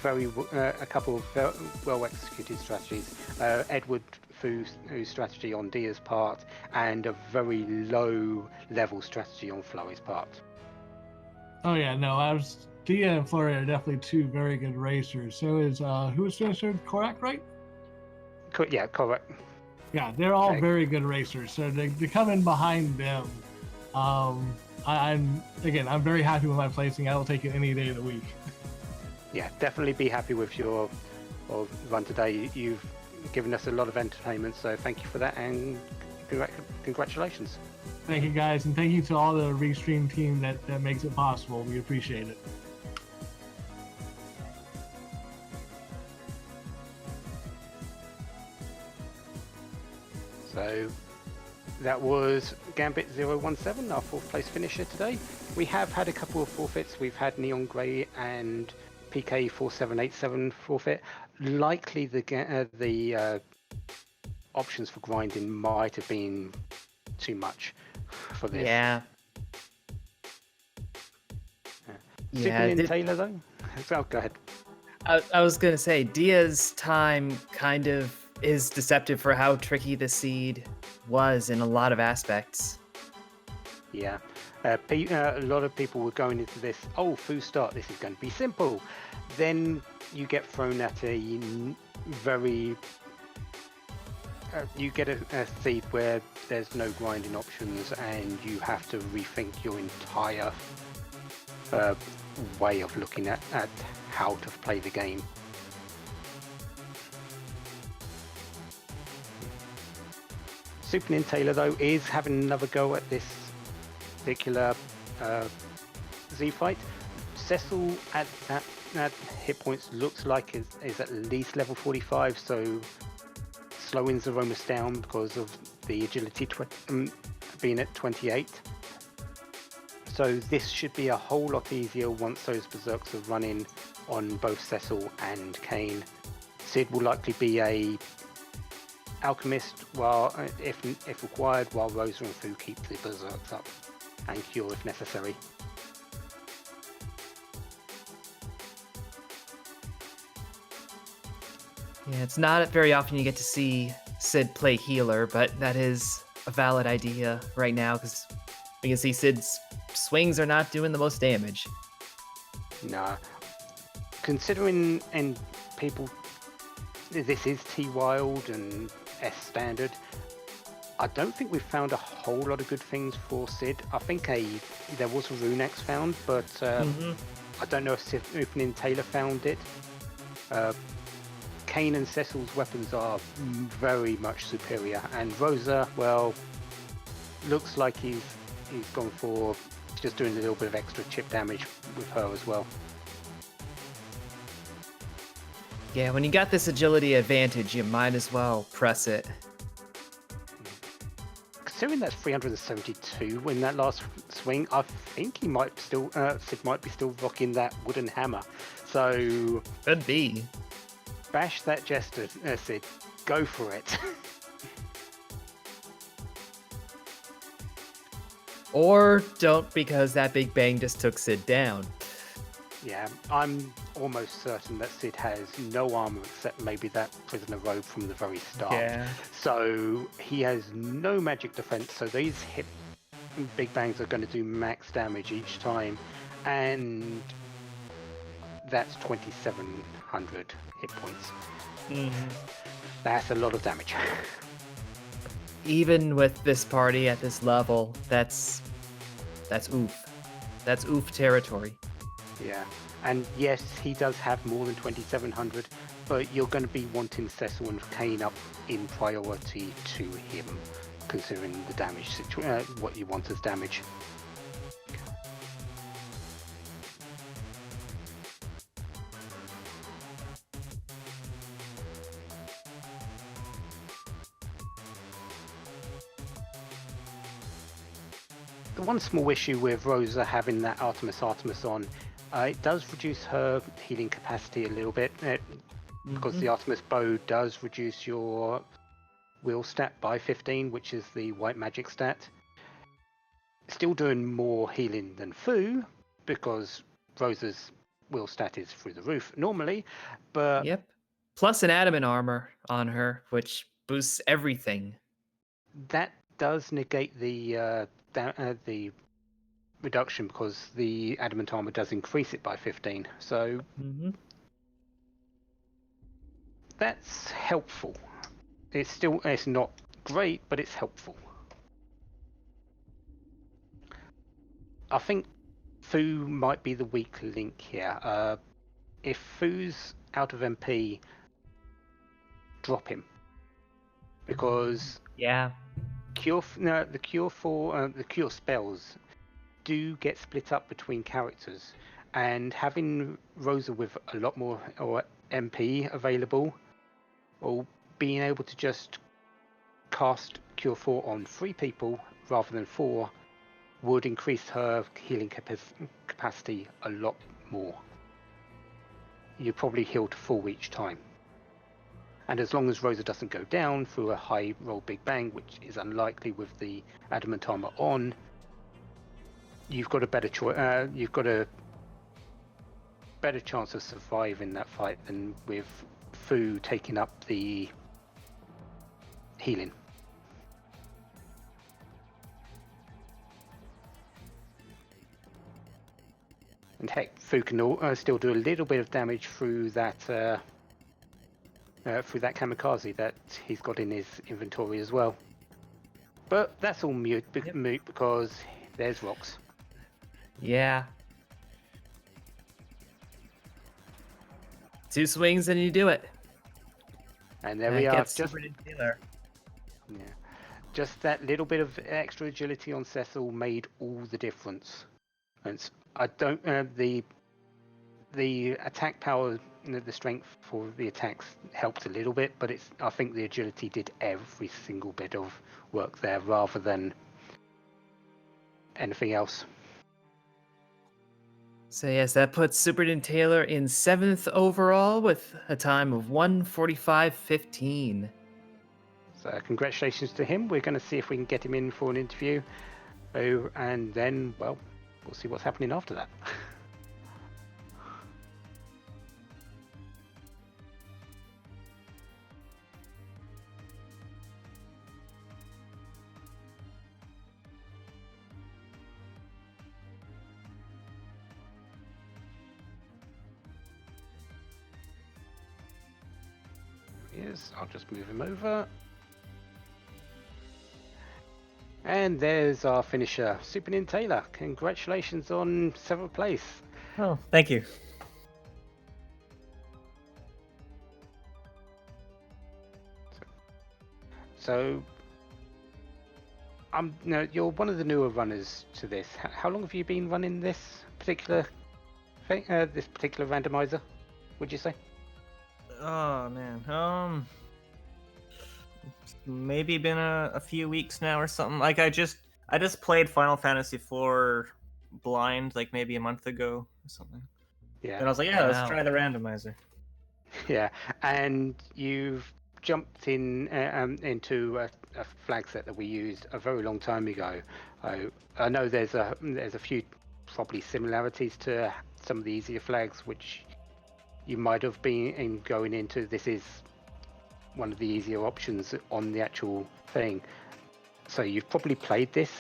couple of well executed strategies. Edward Fu's strategy on Dia's part, and a very low level strategy on Flurry's part. Oh yeah, no, Dia and Flurry are definitely two very good racers. So is who was finished third? Korak, right? Yeah, correct. Yeah, they're all very good racers. So to come in behind them, I'm very happy with my placing. I will take it any day of the week. Yeah, definitely be happy with your run today. You've given us a lot of entertainment, so thank you for that, and congratulations. Thank you guys, and thank you to all the Restream team that makes it possible. We appreciate it. So that was Gambit 017, our 4th place finisher today. We have had a couple of forfeits. We've had Neon Grey and PK4787 forfeit. Likely the options for grinding might have been too much for this. Yeah. Superman Taylor though? So go ahead. I was gonna say Dia's time kind of is deceptive for how tricky the seed was in a lot of aspects. Yeah. A lot of people were going into this, Fu start, this is going to be simple. Then you get thrown at a very... you get a seed where there's no grinding options and you have to rethink your entire way of looking at how to play the game. Superman Taylor though is having another go at this particular Z fight. Cecil at hit points looks like is at least level 45, so slowing Zeromus down because of the agility being at 28. So this should be a whole lot easier once those berserks are running on both Cecil and Kane. Sid will likely be a alchemist, while if required, while Rosa and Fu keep the berserks up and cure if necessary. Yeah, it's not very often you get to see Sid play healer, but that is a valid idea right now because we can see Sid's swings are not doing the most damage. Nah. Considering this is T Wild and S standard, I don't think we've found a whole lot of good things for Sid. I think there was a Runex found, but I don't know if Superman Taylor found it. Kane and Cecil's weapons are very much superior, and Rosa, well, looks like he's gone for just doing a little bit of extra chip damage with her as well. Yeah, when you got this agility advantage, you might as well press it. Considering that's 372 in that last swing, I think he might still Sid might be still rocking that wooden hammer. So Could be. Bash that jester, Sid. Go for it. Or don't, because that big bang just took Sid down. Yeah, I'm almost certain that Sid has no armor except maybe that prisoner robe from the very start. Yeah. So he has no magic defense, so these big bangs are going to do max damage each time, and that's 2,700 hit points. Mm-hmm. That's a lot of damage. even with this party at this level, that's oof. That's oof territory. Yeah, and yes, he does have more than 2,700, but you're going to be wanting Cecil and Kane up in priority to him, considering the damage what you want as damage. The one small issue with Rosa having that Artemis on, it does reduce her healing capacity a little bit, because the Artemis bow does reduce your will stat by 15, which is the white magic stat. Still doing more healing than Fu, because Rosa's will stat is through the roof normally, but Yep. Plus an adamant armor on her, which boosts everything. that does negate the reduction, because the adamant armor does increase it by 15. So that's helpful. It's not great, but it's helpful. I think Fu might be the weak link here. If Fu's out of MP, drop him, because Yeah. the cure spells do get split up between characters, and having Rosa with a lot more or MP available, or being able to just cast Cure 4 on 3 people rather than 4 would increase her healing capacity a lot more. You probably heal to full each time. And as long as Rosa doesn't go down through a high roll big bang, which is unlikely with the adamant armor on, you've got a better choice. You've got a better chance of surviving that fight than with Fu taking up the healing. And heck, Fu can still do a little bit of damage through that kamikaze that he's got in his inventory as well. But that's all moot because there's rocks. Yeah. 2 swings and you do it. And there we are. Gets Taylor. Yeah, just that little bit of extra agility on Cecil made all the difference. And I don't the attack power, the strength for the attacks helped a little bit, but I think the agility did every single bit of work there rather than anything else. So yes, that puts Superintendent Taylor in 7th overall with a time of 1:45:15. So congratulations to him. We're going to see if we can get him in for an interview. Oh, and then, well, we'll see what's happening after that. I'll just move him over. And there's our finisher, Superintendent Taylor. Congratulations on 7th place. Oh, thank you. So, you're one of the newer runners to this. How long have you been running this particular thing, this particular randomizer, would you say? Oh man, maybe been a few weeks now or something. Like I just played Final Fantasy IV blind like maybe a month ago or something. Yeah. And I was like, yeah, let's try the randomizer. Yeah, and you've jumped into a flag set that we used a very long time ago. I know there's a few probably similarities to some of the easier flags which you might have been in going into. This is one of the easier options on the actual thing. So you've probably played this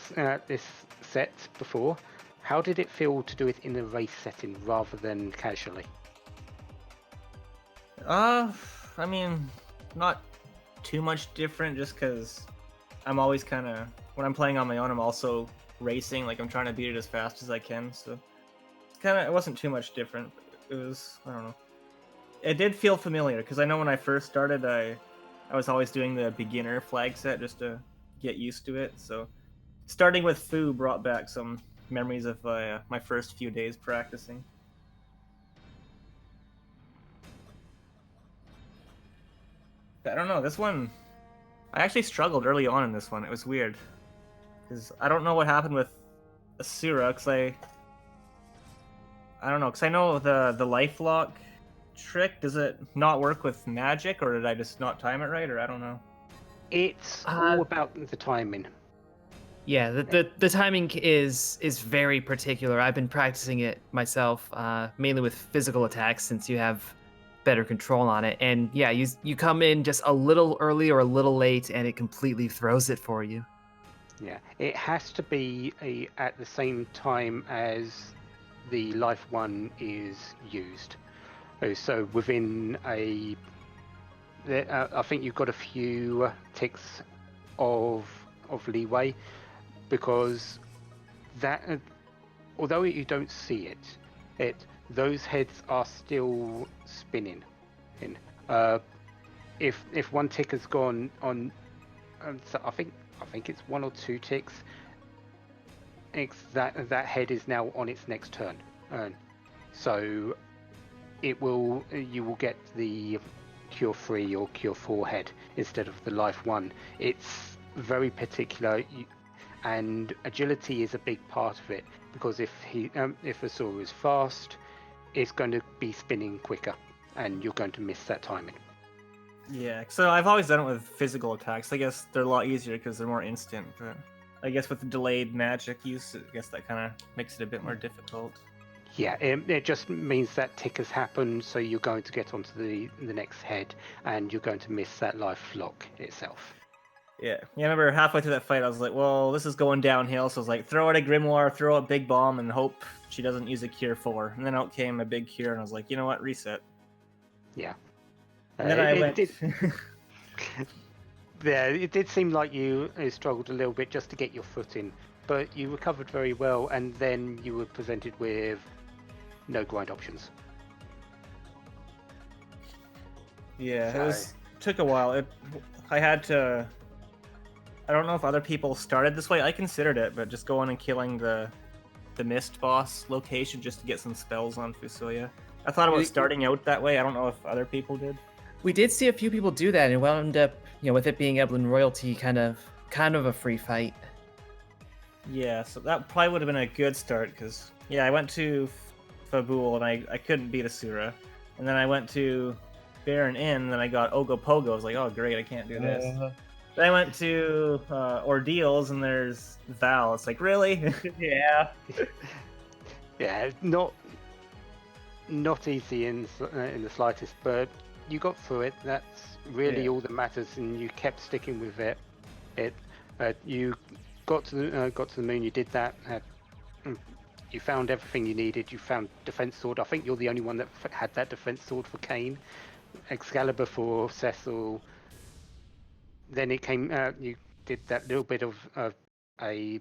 set before. How did it feel to do it in a race setting rather than casually? I mean, not too much different, just because I'm always kind of when I'm playing on my own, I'm also racing. Like I'm trying to beat it as fast as I can. So it wasn't too much different. It was I don't know. It did feel familiar because I know when I first started, I was always doing the beginner flag set just to get used to it. So starting with Fu brought back some memories of my first few days practicing. I don't know, this one, I actually struggled early on in this one. It was weird. Because I don't know what happened with Asura, because I don't know, because I know the life lock trick, does it not work with magic, or did I just not time it right, or I don't know. It's all about the timing. Yeah, the timing is very particular. I've been practicing it myself, mainly with physical attacks, since you have better control on it. And yeah, you come in just a little early or a little late, and it completely throws it for you. Yeah, it has to be at the same time as the life one is used. So within I think you've got a few ticks of leeway, because that although you don't see it those heads are still spinning. In if one tick has gone on, so I think it's 1 or 2 ticks. That head is now on its next turn, so you will get the Cure 3 or Cure 4 head instead of the Life 1. It's very particular, and agility is a big part of it, because if Asura is fast, it's going to be spinning quicker, and you're going to miss that timing. Yeah, so I've always done it with physical attacks. I guess they're a lot easier because they're more instant, but I guess with the delayed magic use, I guess that kind of makes it a bit more difficult. Yeah, it just means that tick has happened, so you're going to get onto the next head, and you're going to miss that life lock itself. Yeah, I remember halfway through that fight, I was like, well, this is going downhill, so I was like, throw out a Grimoire, throw out Big Bomb, and hope she doesn't use a Cure 4. And then out came a big Cure, and I was like, you know what, reset. Yeah. And then I went... Yeah, it did seem like you struggled a little bit just to get your foot in, but you recovered very well, and then you were presented with no grind options. Yeah, So... it took a while. I had to... I don't know if other people started this way. I considered it, but just going and killing the Mist boss location just to get some spells on Fusoya. I thought about starting out that way. I don't know if other people did. We did see a few people do that, and it wound up, with it being Evelyn Royalty, kind of a free fight. Yeah, so that probably would have been a good start, because, I went to Fabul, and I couldn't beat Asura. And then I went to Baron Inn, and then I got Ogopogo. I was like, oh, great, I can't do this. Then I went to Ordeals, and there's Val. It's like, really? Yeah. Yeah, not easy in the slightest, but you got through it. That's really all that matters, and you kept sticking with it. You got to the moon. You did that. You found everything you needed. You found defense sword. I think you're the only one that had that defense sword for Kain. Excalibur for Cecil. Then it came. You did that little bit of a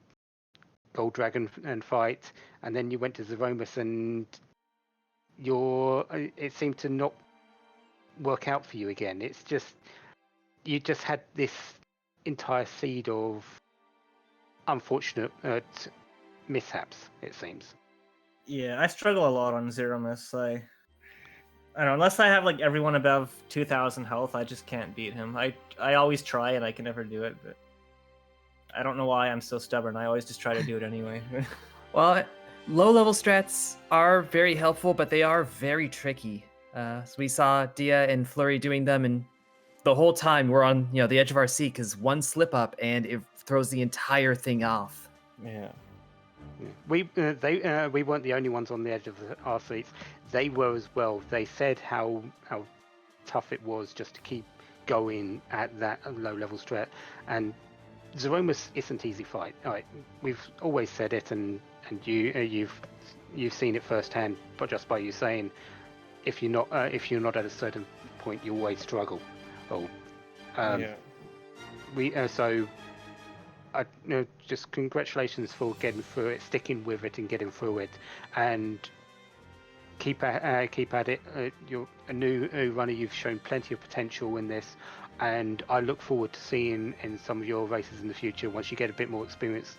Gold Dragon and fight, and then you went to Zeromus, and it seemed to not work out for you again. It's just you just had this entire seed of unfortunate mishaps, it seems. Yeah, I struggle a lot on Zeromus. I don't know, unless I have like everyone above 2,000 health, I just can't beat him. I always try and I can never do it, but I don't know why I'm so stubborn. I always just try to do it anyway. Well, low-level strats are very helpful, but they are very tricky. So we saw Dia and Flurry doing them, and the whole time we're on the edge of our seat, because one slip-up and it throws the entire thing off. Yeah. We weren't the only ones on the edge of our seats. They were as well. They said how tough it was just to keep going at that low-level strat, and Zeromus isn't easy fight. All right, we've always said it, and you've seen it firsthand, but just by you saying, if you're not at a certain point, you always struggle. So just congratulations for getting through it, sticking with it, and getting through it, and keep at it. You're a new runner. You've shown plenty of potential in this, and I look forward to seeing in some of your races in the future once you get a bit more experience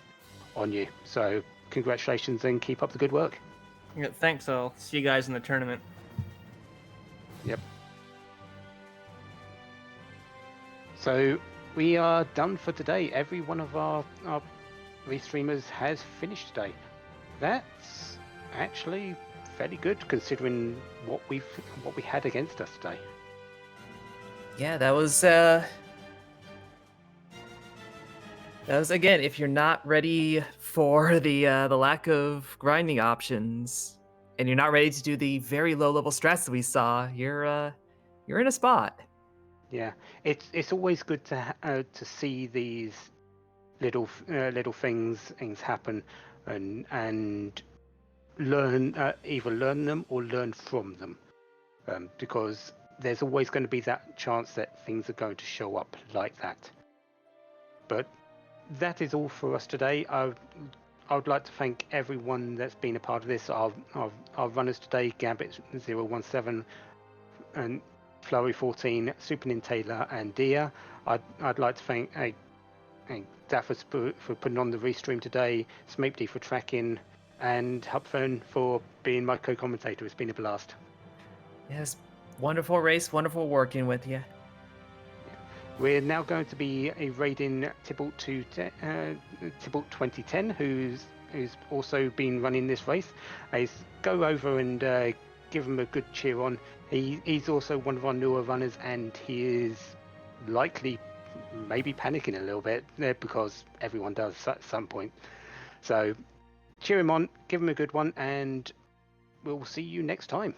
on you. So congratulations and keep up the good work. Yeah, thanks. I'll see you guys in the tournament. Yep. So we are done for today. Every one of our restreamers has finished today. That's actually fairly good considering what we had against us today. Yeah, that was again, if you're not ready for the lack of grinding options, and you're not ready to do the very low level strats that we saw, you're in a spot. Yeah, it's always good to see these little things happen, and learn either learn them or learn from them, because there's always going to be that chance that things are going to show up like that. But that is all for us today. I would like to thank everyone that's been a part of this. Our runners today: Gambit 017 and Flurry 14, Super Nintendo, and Dia. I'd like to thank Daffers for putting on the restream today, Smapedy for tracking, and Hupfern for being my co-commentator. It's been a blast. Yes, wonderful race, wonderful working with you. We're now going to be raiding Tybalt 2010, who's also been running this race. Go over and give him a good cheer on. He's also one of our newer runners, and he is likely maybe panicking a little bit because everyone does at some point. So cheer him on, give him a good one, and we'll see you next time.